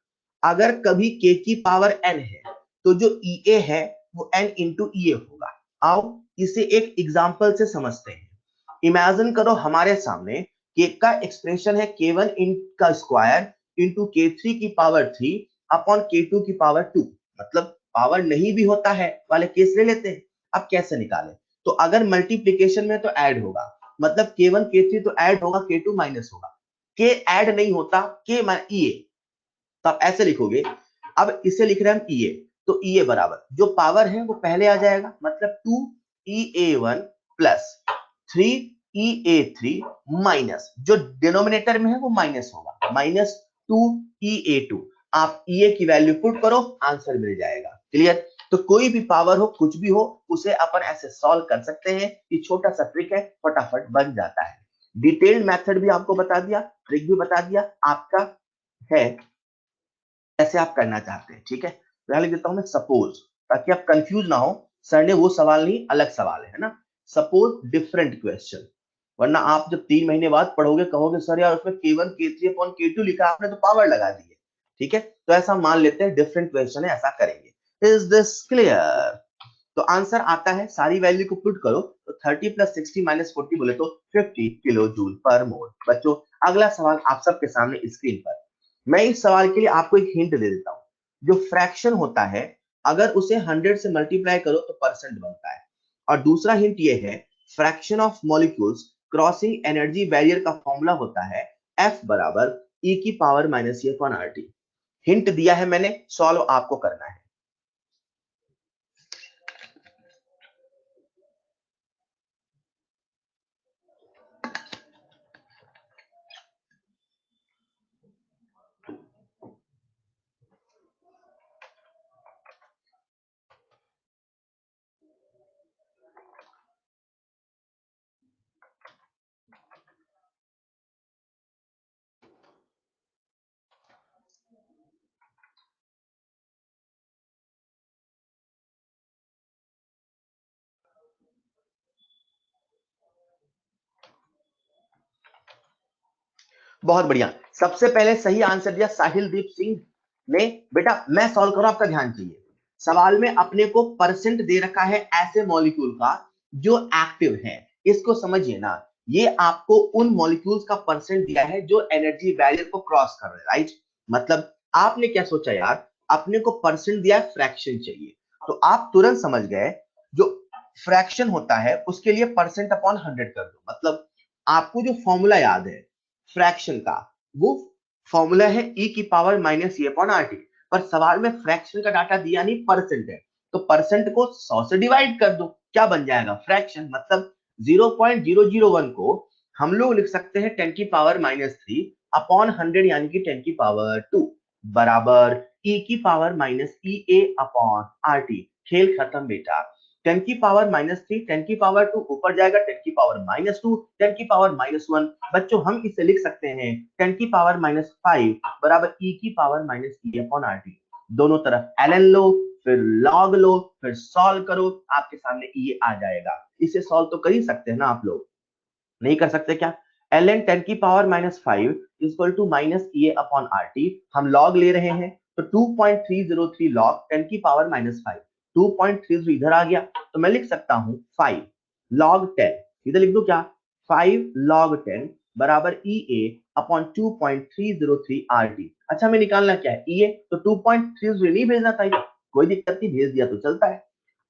अगर कभी के की पावर n है तो जो ए है वो n इंटू ए होगा। आओ इसे एक एग्जांपल से समझते हैं। इमेजिन करो हमारे सामने के का एक्सप्रेशन है K1 इन का स्क्वायर इंटू K3 की पावर 3 अपॉन K2 की पावर 2, मतलब पावर नहीं भी होता है वाले केस ले लेते हैं। अब कैसे निकालें? तो अगर मल्टीप्लीकेशन में तो ऐड होगा, मतलब K1 K3 तो ऐड होगा, K2 माइनस होगा, के ऐड नहीं होता, के ई ए, तो आप ऐसे लिखोगे। अब इसे लिख रहे हैं हम ई ए, तो ई ए बराबर जो पावर है वो पहले आ जाएगा, मतलब 2E A1 plus 3E A3 minus जो डिनोमिनेटर में है वो माइनस होगा, माइनस 2E A2। आप ई ए की वैल्यू पुट करो, आंसर मिल जाएगा। क्लियर? तो कोई भी पावर हो, कुछ भी हो, उसे अपन ऐसे सॉल्व कर सकते हैं। ये छोटा सा ट्रिक है, फटाफट बन जाता है। डिटेल्ड मेथड भी आपको बता दिया, ट्रिक भी बता दिया, आपका है कैसे आप करना चाहते हैं। ठीक है, तो लिख देता हूं मैं सपोज, ताकि आप कंफ्यूज ना हो, सर ने वो सवाल नहीं अलग सवाल है ना। सपोज डिफरेंट क्वेश्चन, वरना आप जब 3 महीने बाद पढ़ोगे कहोगे सर यार उसमें K1 K3 अपॉन K2 लिखा, आपने तो पावर लगा दी है। ठीक है, तो ऐसा मान लेते हैं डिफरेंट क्वेश्चन है, ऐसा करेंगे। Is this clear? तो आंसर आता है, सारी वैल्यू को पुट करो, तो 30 प्लस 60 माइनस 40 बोले तो 50 किलो जूल पर मोल। बच्चों अगला सवाल आप सबके सामने स्क्रीन पर। मैं इस सवाल के लिए आपको एक हिंट दे देता हूं। जो फ्रैक्शन होता है अगर उसे 100 से मल्टीप्लाई करो तो परसेंट बनता है। और दूसरा हिंट ये है, fraction of molecules crossing energy barrier का फॉर्मूला होता है F बराबर E की power minus E upon RT। Hint दिया है मैंने, सॉल्व आपको करना है। बहुत बढ़िया, सबसे पहले सही आंसर दिया साहिल दीप सिंह ने। बेटा मैं सॉल्व करूं, आपका ध्यान चाहिए। सवाल में अपने को परसेंट दे रखा है ऐसे मॉलिक्यूल का जो एक्टिव है, इसको समझिए ना। ये आपको उन मॉलिक्यूल्स का परसेंट दिया है जो एनर्जी बैरियर को क्रॉस कर रहे हैं, राइट। मतलब आपने क्या सोचा यार, अपने को परसेंट दिया है, फ्रैक्शन चाहिए, तो आप तुरंत समझ गए जो फ्रैक्शन होता है उसके लिए परसेंट अपॉन 100 कर दो। मतलब आपको जो फॉर्मूला याद है फ्रैक्शन का, वो फॉर्मूला है e की power minus e upon R T, पर सवाल में फ्रैक्शन का डाटा दिया नहीं, परसेंट है, तो परसेंट को 100 से डिवाइड कर दो, क्या बन जाएगा, फ्रैक्शन। मतलब 0.001 को हम लोग लिख सकते हैं 10 की पावर माइनस 3 अपॉन 100 यानी कि 10 की पावर 2 बराबर e की power minus E A upon R T. खेल खत्म बेटा। 10 की पावर माइनस 3, 10 की पावर 2 ऊपर जाएगा, 10 की पावर माइनस 2, 10 की पावर माइनस 1। बच्चों हम इसे लिख सकते हैं 10 की पावर माइनस 5 बराबर e की power minus E upon R T. दोनों तरफ ln लो, फिर log लो, फिर सॉल्व करो, आपके सामने ये आ जाएगा। इसे सॉल्व तो कर ही सकते हैं ना आप लोग, नहीं कर सकते क्या? ln 10 की power minus 5 equal to minus E upon R T. हम log ले रहे हैं तो 2.303 log 10 की पावर माइनस 5, 2.33 इधर आ गया, तो मैं लिख सकता हूं 5 log 10, इधर लिख दो क्या, 5 log 10 बराबर E A upon 2.303 R T. अच्छा हमें निकालना क्या है, ई ए, तो 2.33 नहीं भेजना था, कोई दिक्कत नहीं, भेज दिया तो चलता है।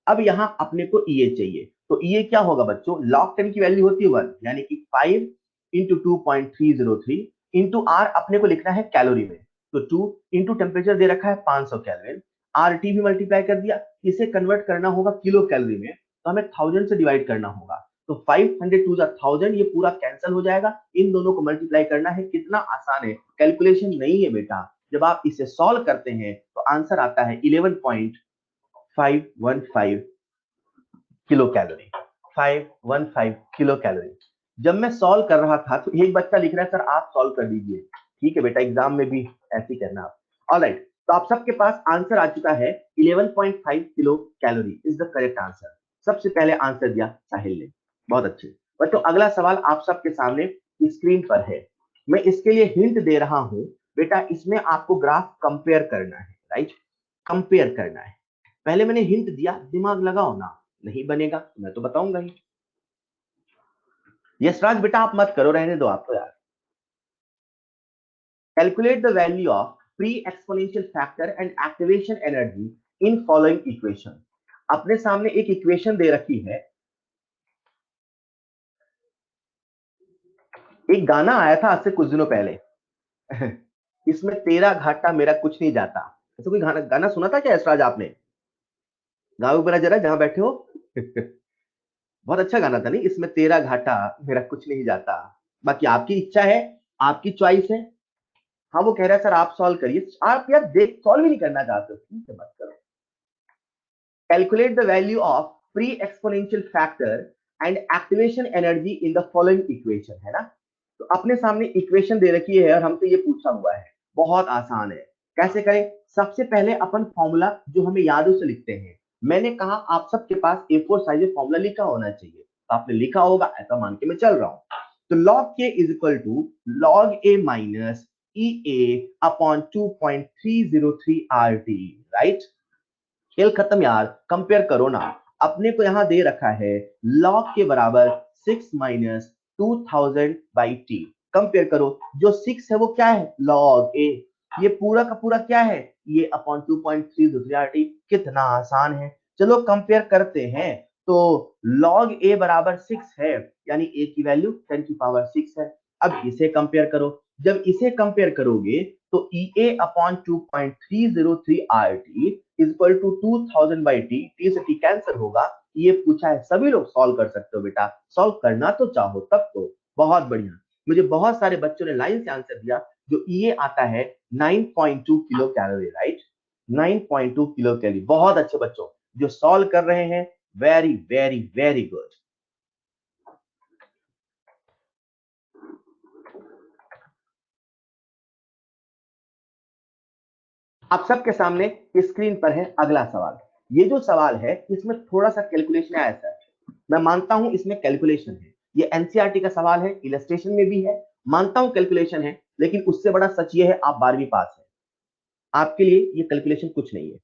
अब यहां अपने को ई चाहिए, तो ई क्या होगा बच्चों, log 10 की वैल्यू होती है 1, यानी कि 5 इंटू 2.303 इंटू आर अपने को लिखना है कैलोरी में, तो 2 इंटू टेम्परेचर दे रखा है 500 केल्विन, आर टी भी मल्टीप्लाई कर दिया, इसे कन्वर्ट करना होगा किलो कैलोरी में, तो हमें 1000 से डिवाइड करना होगा, तो 500 टू 1000, ये पूरा कैंसिल हो जाएगा, इन दोनों को मल्टीप्लाई करना है। कितना आसान है, कैलकुलेशन नहीं है बेटा। जब आप इसे सॉल्व करते हैं तो आंसर आता है 11.515 किलो कैलोरी, 515 किलो कैलोरी। जब मैं सॉल्व कर रहा था तो एक बच्चा लिख रहा है सर आप सॉल्व कर दीजिए। ठीक है बेटा, एग्जाम में भी ऐसे ही करना आप। ऑलराइट, तो आप सबके पास आंसर आ चुका है, 11.5 kilo calorie is the correct answer. सबसे पहले आंसर दिया साहिल ने, बहुत अच्छे बच्चों। अगला सवाल आप सबके सामने स्क्रीन पर है, मैं इसके लिए हिंट दे रहा हूं बेटा, इसमें आपको ग्राफ कंपेयर करना है, राइट, कंपेयर करना है। पहले मैंने हिंट दिया, दिमाग लगाओ ना, नहीं बनेगा तो मैं तो बताऊंगा ही। यशराज बेटा आप मत करो, रहने दो आप तो यार। Calculate the value of pre exponential factor and activation energy in following equation. अपने सामने एक इक्वेशन दे रखी है, एक गाना आया था आज से कुछ दिनों पहले इसमें तेरा घाटा मेरा कुछ नहीं जाता, ऐसा कोई गाना गाना सुना था क्या यशराज आपने? गाओ मेरा जरा जहां बैठे हो बहुत अच्छा गाना था नहीं, इसमें तेरा घाटा मेरा कुछ नहीं जाता, बाकी आपकी इच्छा है, आपकी चॉइस है। हाँ वो कह रहा है सर आप सॉल्व करिए, आप यार देख सॉल्व ही नहीं करना चाहते हो, ठीक है मत करो। Calculate the value of pre exponential factor and activation energy in the following equation, है ना। तो अपने सामने इक्वेशन दे रखी है और हमसे ये पूछा हुआ है, बहुत आसान है। कैसे करें, सबसे पहले अपन फॉर्मूला जो हमें याद है उसे लिखते हैं। मैंने कहा आप सबके पास A4 साइज में फॉर्मूला लिखा होना चाहिए, तो आपने लिखा होगा, ऐसा मान के मैं चल रहा हूं। तो log k is equal to log a minus E A upon 2.303 R T, right. खेल खत्म यार, कंपेयर करो ना। अपने को यहां दे रखा है log के बराबर 6 माइनस 2000 बाई टी, कंपेयर करो, जो 6 है वो क्या है, log a, ये पूरा का पूरा क्या है, ये अपॉन 2.3 आर टी। कितना आसान है, चलो कंपेयर करते हैं। तो log a बराबर 6 है, यानी a की वैल्यू 10 की पावर 6 है। अब इसे कंपेयर करो, जब इसे कंपेयर करोगे तो E A upon 2.303 R T is equal to 2000 by T, T से टी कैंसिल होगा। ये पूछा है, सभी लोग सॉल्व कर सकते हो बेटा, सॉल्व करना तो चाहो तब तो। बहुत बढ़िया, मुझे बहुत सारे बच्चों ने लाइन से आंसर दिया, जो ये आता है 9.2 kilo calorie, right, 9.2 kilo calorie. बहुत अच्छे बच्चों जो सॉल्व कर रहे हैं, वेरी वेरी वेरी गुड। आप सबके सामने स्क्रीन पर है अगला सवाल। ये जो सवाल है इसमें थोड़ा सा कैलकुलेशन है सर, मैं मानता हूं इसमें कैलकुलेशन है, ये एनसीईआरटी का सवाल है, इलस्ट्रेशन में भी है, मानता हूं कैलकुलेशन है, लेकिन उससे बड़ा सच ये है आप 12वीं पास है, आपके लिए ये कैलकुलेशन कुछ नहीं है।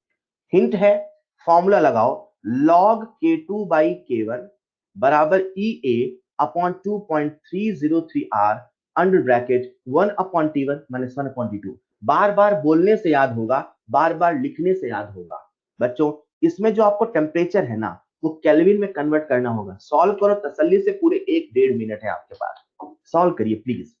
हिंट है, फॉर्मूला लगाओ, log k2 बाई k1 बराबर E A upon 2.303 R under bracket 1 upon t1 minus 1 upon t2। बार बार बोलने से याद होगा, बार बार लिखने से याद होगा। बच्चों, इसमें जो आपको टेम्परेचर है ना, वो केल्विन में कन्वर्ट करना होगा। सॉल्व करो तसल्ली से, पूरे 1-1.5 मिनट है आपके पास, सॉल्व करिए प्लीज।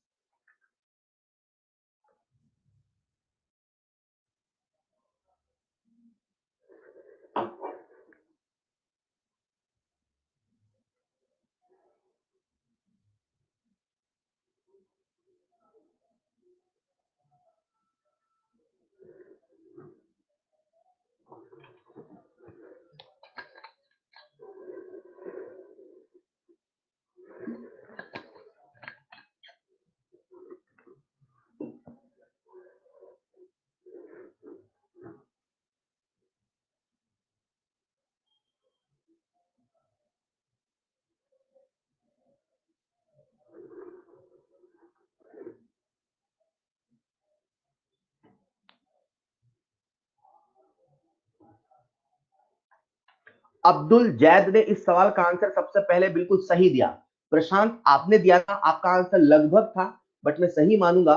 अब्दुल जैद ने इस सवाल का आंसर सबसे पहले बिल्कुल सही दिया। प्रशांत, आपने दिया था, आपका आंसर लगभग था, बट मैं सही मानूंगा।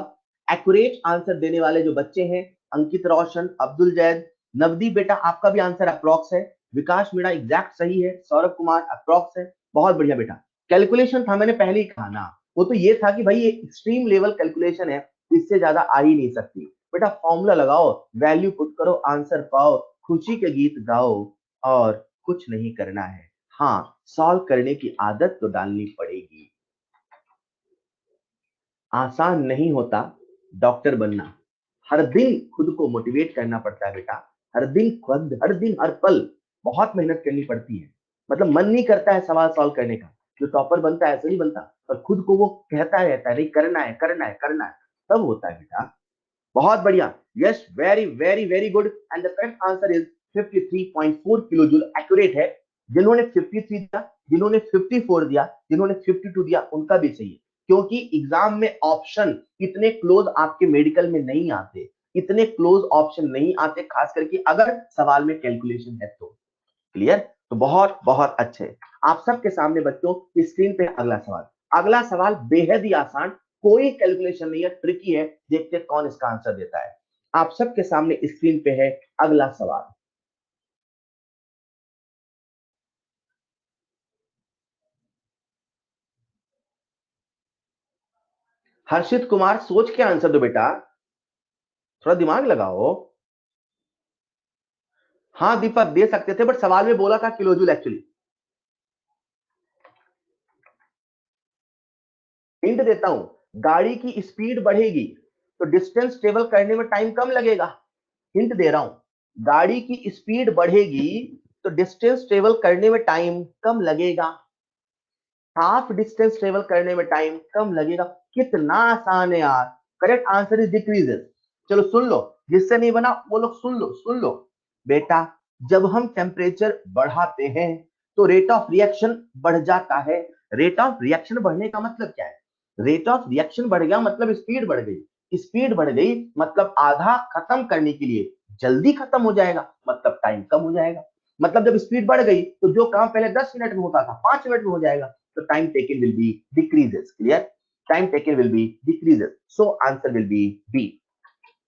एक्यूरेट आंसर देने वाले जो बच्चे हैं, अंकित रोशन, अब्दुल जैद, नवदीप बेटा आपका भी आंसर अप्रॉक्स है, विकास मीणा एग्जैक्ट सही है, सौरभ कुमार अप्रॉक्स है, बहुत बढ़िया बेटा। कैलकुलेशन था, मैंने पहले ही कहा ना, वो तो ये था कि भाई ये एक्सट्रीम लेवल कैलकुलेशन है, इससे ज्यादा आ ही नहीं सकती। बेटा फॉर्मूला लगाओ, वैल्यू पुट करो, आंसर पाओ, खुशी के गीत गाओ, और कुछ नहीं करना है। हाँ, सॉल्व करने की आदत तो डालनी पड़ेगी। आसान नहीं होता डॉक्टर बनना, हर दिन खुद को मोटिवेट करना पड़ता है बेटा। हर दिन खुद, हर दिन, हर पल बहुत मेहनत करनी पड़ती है। मतलब मन नहीं करता है सवाल सॉल्व करने का, जो टॉपर बनता है ऐसा नहीं बनता, पर खुद को वो कहता रहता है नहीं करना है, करना है, करना है, तब होता है बेटा। बहुत बढ़िया, yes, very very very good, and the correct answer is 53.4 kilo joule, accurate है। जिन्होंने 53 दिया, जिन्होंने 54 दिया, जिन्होंने 52 दिया, उनका भी सही है। क्योंकि एग्जाम में ऑप्शन इतने क्लोज आपके मेडिकल में नहीं आते, इतने क्लोज ऑप्शन नहीं आते, खास करके अगर सवाल में कैलकुलेशन है तो। क्लियर? तो बहुत बहुत अच्छे। आप सबके सामने बच्चों स्क्रीन पे अगला सवाल। अगला सवाल बेहद ही आसान, कोई कैलकुलेशन नहीं है, ट्रिकी है, देखते हैं कौन इसका आंसर देता है। आप सबके सामने स्क्रीन पे है अगला सवाल। हर्षित कुमार, सोच के आंसर दो बेटा, थोड़ा दिमाग लगाओ। हाँ दीपक, दे सकते थे, बट सवाल में बोला था किलो जूल एक्चुअली। हिंट देता हूं, गाड़ी की स्पीड बढ़ेगी तो डिस्टेंस ट्रेवल करने में टाइम कम लगेगा। हिंट दे रहा हूं, गाड़ी की स्पीड बढ़ेगी तो डिस्टेंस ट्रेवल करने में टाइम कम लगेगा, हाफ डिस्टेंस ट्रेवल करने में टाइम कम लगेगा। कितना आसान है यार। Correct answer is decreases. चलो सुन लो, जिससे नहीं बना वो लोग सुन लो, सुन लो बेटा। जब हम टेम्परेचर बढ़ाते हैं तो रेट ऑफ रिएक्शन बढ़ जाता है। रेट ऑफ रिएक्शन बढ़ने का मतलब क्या है? रेट ऑफ रिएक्शन बढ़ गया मतलब स्पीड बढ़ गई, स्पीड बढ़ गई मतलब आधा खत्म करने के लिए जल्दी खत्म हो जाएगा, मतलब टाइम कम हो जाएगा। मतलब जब स्पीड बढ़ गई तो जो काम पहले 10 मिनट में होता था 5 मिनट में हो जाएगा, so time taken will be decreases. Clear? Time taken will be decreases. So answer will be B.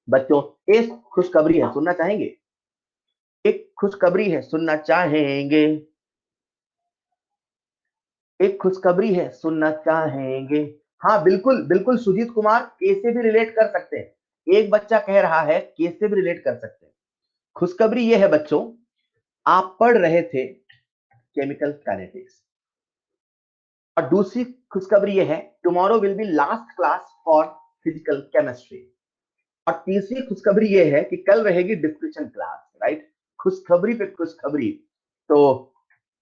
बच्चों, एक खुशखबरी है, सुनना चाहेंगे? एक खुशखबरी है, सुनना चाहेंगे? एक खुशखबरी है, सुनना चाहेंगे? हाँ बिल्कुल बिल्कुल, सुजीत कुमार के से भी रिलेट कर सकते हैं। एक बच्चा कह रहा है के से भी रिलेट कर सकते हैं। खुशखबरी ये है बच्चों, आप पढ़ रहे थे केमिकल काइनेटिक्स, और दूसरी खुशखबरी ये है, tomorrow will be last class for physical chemistry. और तीसरी खुशखबरी ये है कि कल रहेगी डिस्कशन क्लास, राइट? खुशखबरी पे खुशखबरी। तो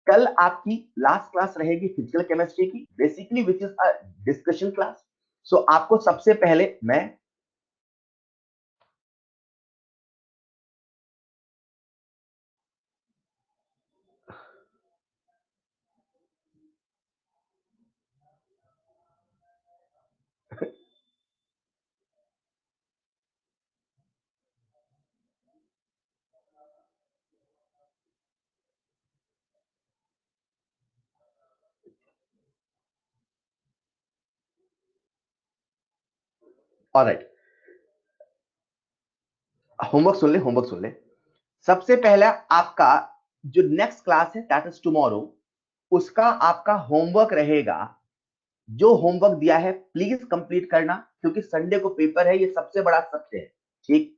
कल आपकी लास्ट क्लास रहेगी फिजिकल केमिस्ट्री की, basically which is a discussion class. So आपको सबसे पहले मैं ऑलराइट, होमवर्क सुन ले, होमवर्क सुन ले। सबसे पहला आपका जो नेक्स्ट क्लास है दैट इज टुमारो, उसका आपका होमवर्क रहेगा, जो होमवर्क दिया है प्लीज कंप्लीट करना, क्योंकि संडे को पेपर है, ये सबसे बड़ा सत्य है। ठीक,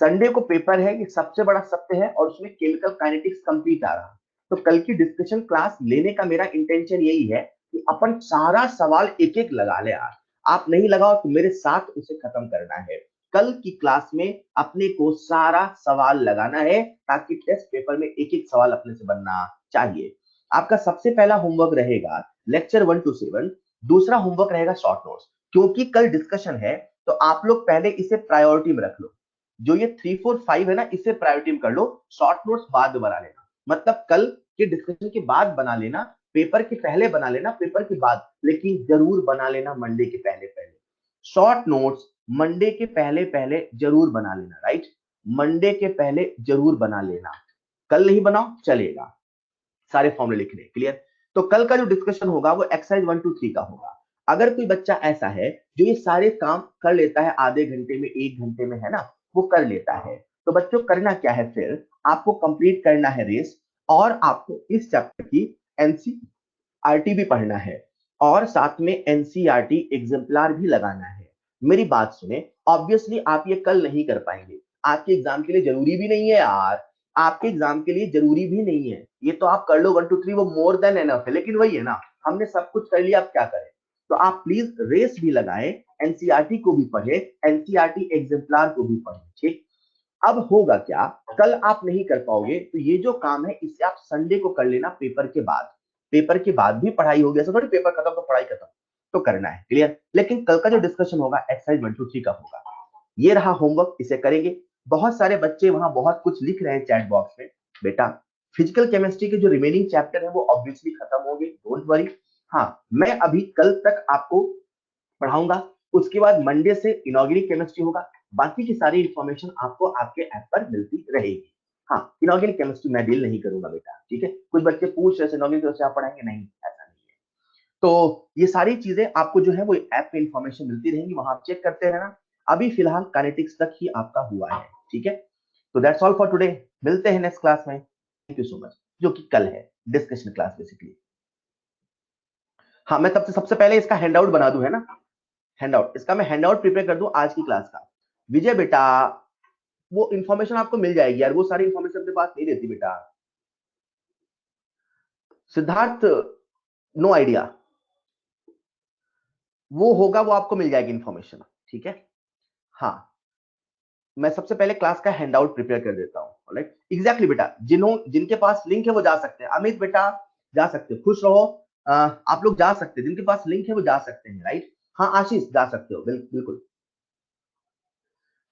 संडे को पेपर है, ये सबसे बड़ा सत्य है, और उसमें केमिकल काइनेटिक्स कंप्लीट आ रहा। तो कल की डिस्कशन क्लास लेने का मेरा इंटेंशन यही है कि अपन सारा सवाल एक एक लगा ले यार। आप नहीं लगाओ तो मेरे साथ उसे खत्म करना है। कल की क्लास में अपने को सारा सवाल लगाना है, ताकि टेस्ट पेपर में एक एक सवाल अपने से बनना चाहिए। आपका सबसे पहला होमवर्क रहेगा लेक्चर 1 to 7। दूसरा होमवर्क रहेगा शॉर्ट नोट्स। क्योंकि कल डिस्कशन है, तो आप लोग पहले इसे प्रायोरिटी में रख लो। जो ये 3 4 5 है ना, इसे प्रायोरिटी में कर लो। शॉर्ट नोट्स बाद में बना लेना, मतलब कल के डिस्कशन के बाद बना लेना, पेपर के पहले बना लेना, पेपर के बाद, लेकिन जरूर बना लेना मंडे के पहले पहले। शॉर्ट नोट्स मंडे के पहले पहले जरूर बना लेना, राइट। मंडे के पहले जरूर बना लेना, कल नहीं बनाओ चलेगा, सारे फॉर्मूले लिखने क्लियर। तो कल का जो डिस्कशन होगा वो एक्सरसाइज 1 to 3 का होगा। अगर कोई बच्चा ऐसा है जो ये सारे काम कर लेता है आधे घंटे में, 1 घंटे में, है ना, वो कर लेता है, तो बच्चों करना क्या है, फिर आपको कंप्लीट करना है रेस, और आपको इस चैप्टर की एनसीईआरटी भी पढ़ना है, और साथ में एनसीईआरटी एग्जाम्पलार भी लगाना है। मेरी बात सुने, ऑब्वियसली आप ये कल नहीं कर पाएंगे, आपके एग्जाम के लिए जरूरी भी नहीं है यार, आपके एग्जाम के लिए जरूरी भी नहीं है, ये तो आप कर लो 1 to 3, वो मोर देन एनफ है। लेकिन वही है ना, हमने सब कुछ कर लिया, अब क्या करें। तो आप प्लीज रेस भी लगाएं, एनसीईआरटी को भी पढ़े, एनसीईआरटी एग्जाम्पलार को भी पढ़े, ठीक। अब होगा क्या, कल आप नहीं कर पाओगे, तो ये जो काम है इसे आप संडे को कर लेना, पेपर के बाद। पेपर के बाद भी पढ़ाई होगी, ऐसा थोड़ी पेपर खत्म तो पढ़ाई खत्म, तो करना है क्लियर। लेकिन कल का जो डिस्कशन होगा एक्सरसाइज 1 to 3 का होगा। ये रहा होमवर्क, इसे करेंगे। बहुत सारे बच्चे वहां बहुत कुछ लिख रहे हैं चैट बॉक्स में। बेटा, फिजिकल केमिस्ट्री के जो रिमेनिंग चैप्टर है वो ऑब्वियसली खत्म हो गए, डोंट वरी। हाँ, मैं अभी कल तक आपको पढ़ाऊंगा, उसके बाद मंडे से इनॉर्गेनिक केमिस्ट्री होगा। बाकी की सारी इंफॉर्मेशन आपको आपके ऐप पर मिलती रहेगी। हाँ, इनॉर्गेनिक केमिस्ट्री मैं डील नहीं करूंगा बेटा, ठीक है। कुछ बच्चे पूछ रहे इनॉर्गेनिक केमिस्ट्री आप पढ़ाएंगे, नहीं ऐसा नहीं है। तो ये सारी चीजें आपको जो है वो ऐप पे इंफॉर्मेशन मिलती रहेंगी, वहां आप चेक करते रहना। अभी फिलहाल काइनेटिक्स तक ही आपका हुआ है, ठीक है। तो दैट्स ऑल फॉर टुडे, मिलते हैं नेक्स्ट क्लास में। थैंक यू सो मच, जो कि कल है डिस्कशन क्लास बेसिकली। हाँ, मैं तब से सबसे पहले इसका हैंडआउट बना दूं, है ना, हैंडआउट, इसका मैं हैंडआउट प्रिपेयर कर दूं आज की क्लास का। विजय बेटा, वो इंफॉर्मेशन आपको मिल जाएगी यार, वो सारी इंफॉर्मेशन अपने पास नहीं रहती बेटा। सिद्धार्थ, नो आइडिया, वो होगा, वो आपको मिल जाएगी इंफॉर्मेशन, ठीक है। हाँ, मैं सबसे पहले क्लास का हैंडआउट प्रिपेयर कर देता हूँ, ऑलराइट। एग्जैक्टली बेटा, जिनके पास लिंक है वो जा सकते हैं। अमित बेटा जा सकते हो, खुश रहो। आप लोग जा सकते हैं, जिनके पास लिंक है वो जा सकते हैं, राइट। हाँ आशीष, जा सकते हो, बिल्कुल।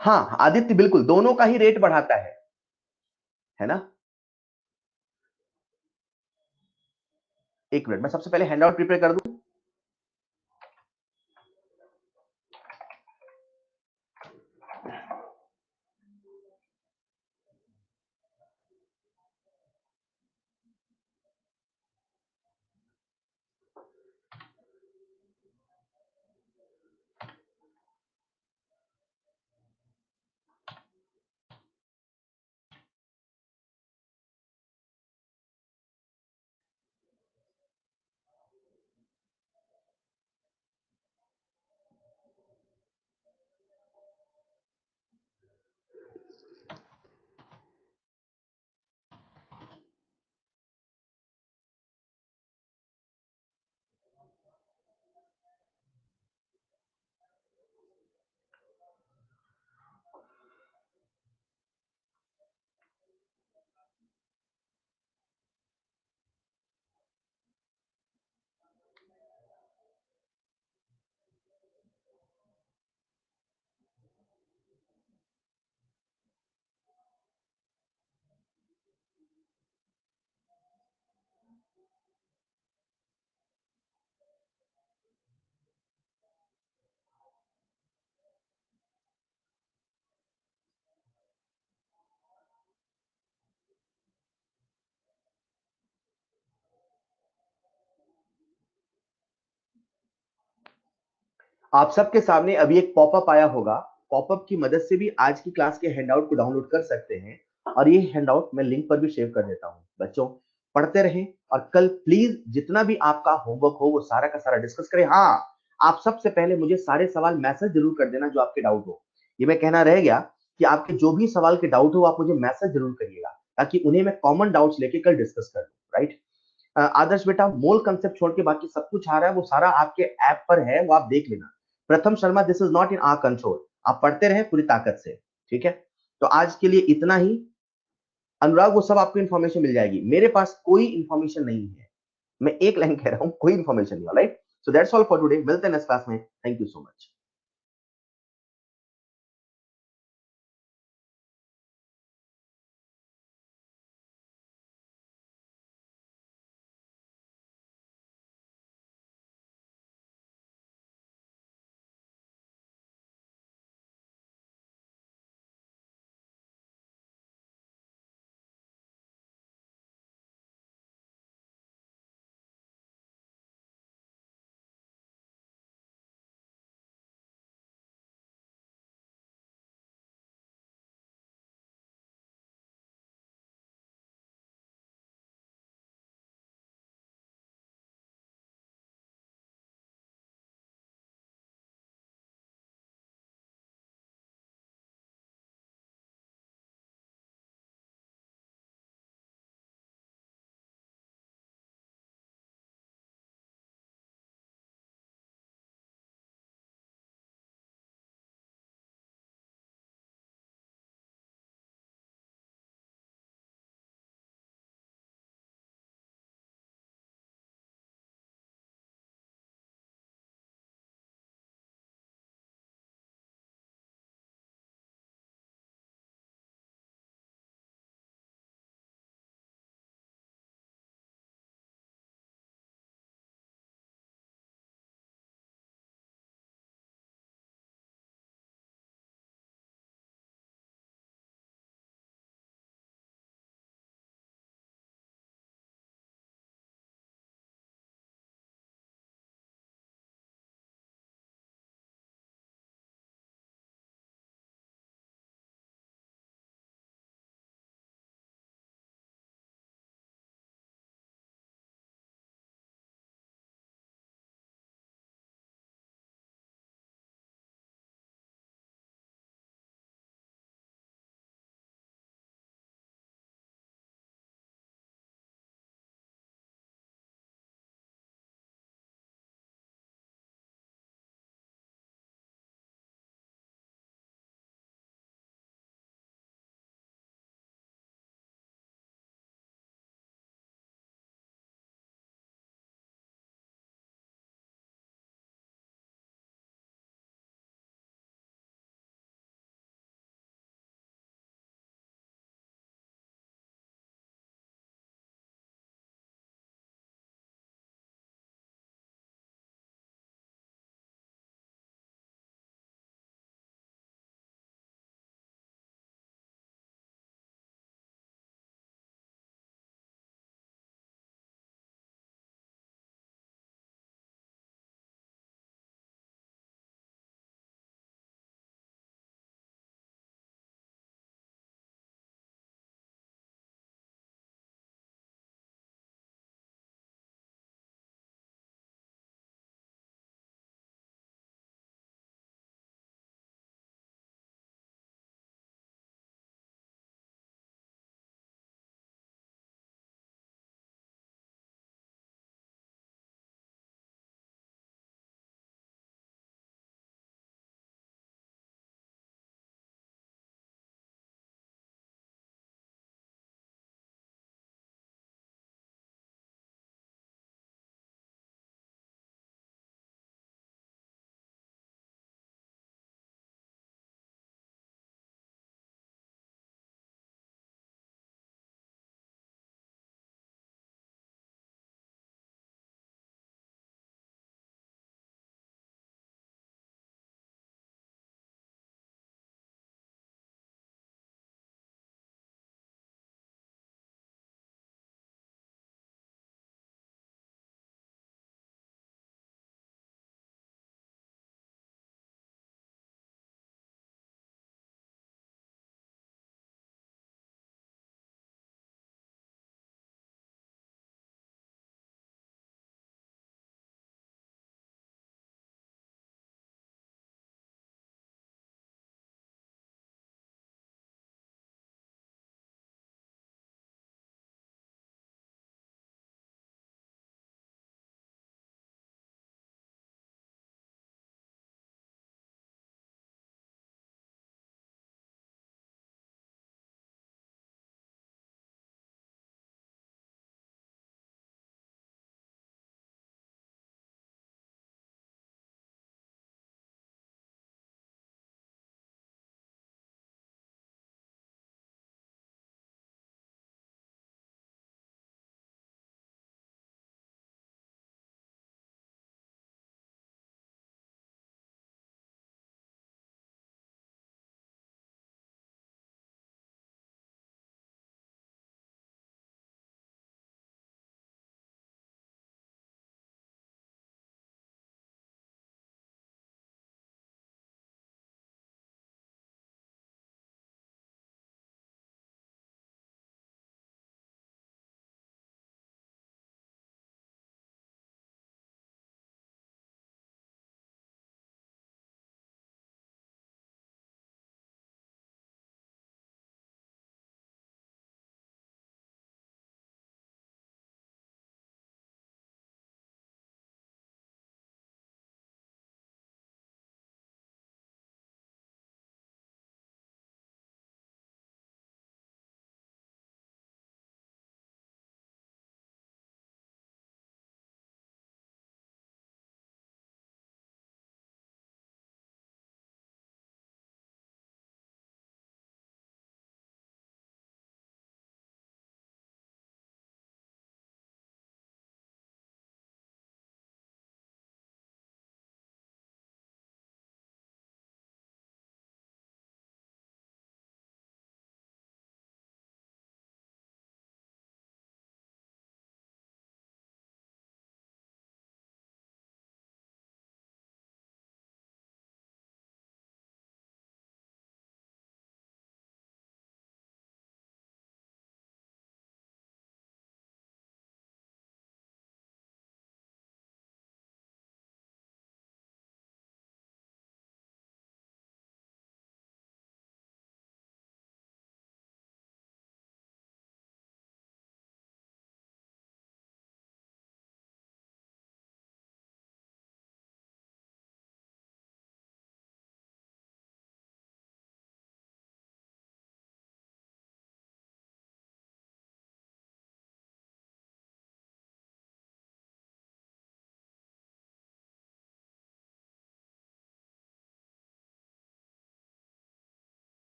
हाँ आदित्य, बिल्कुल, दोनों का ही रेट बढ़ाता है ना। एक मिनट, मैं सबसे पहले हैंडआउट प्रिपेयर कर दूं। आप सबके सामने अभी एक पॉपअप आया होगा, पॉपअप की मदद से भी आज की क्लास के हैंडआउट को डाउनलोड कर सकते हैं, और ये हैंडआउट मैं लिंक पर भी शेयर कर देता हूँ। बच्चों पढ़ते रहें, और कल प्लीज जितना भी आपका होमवर्क हो वो सारा का सारा डिस्कस करें। हाँ, आप सबसे पहले मुझे सारे सवाल मैसेज जरूर कर देना जो आपके डाउट हो। ये मैं कहना रह गया कि आपके जो भी सवाल के डाउट हो आप मुझे मैसेज जरूर करिएगा, ताकि उन्हें मैं कॉमन डाउट्स लेके कल डिस्कस कर लूं, राइट। आदर्श बेटा, मोल कंसेप्ट छोड़ के बाकी सब कुछ आ रहा है, वो सारा आपके ऐप पर है, वो आप देख लेना। Pratham Sharma, this is not in our control. आप पढ़ते रहे पूरी ताकत से, ठीक है। तो आज के लिए इतना ही। अनुराग, वो सब आपको इन्फॉर्मेशन मिल जाएगी, मेरे पास कोई इन्फॉर्मेशन नहीं है, मैं एक लाइन कह रहा हूं, कोई इन्फॉर्मेशन नहीं, right. So that's all for today, मिलते हैं नेक्स्ट क्लास में। Thank you so much.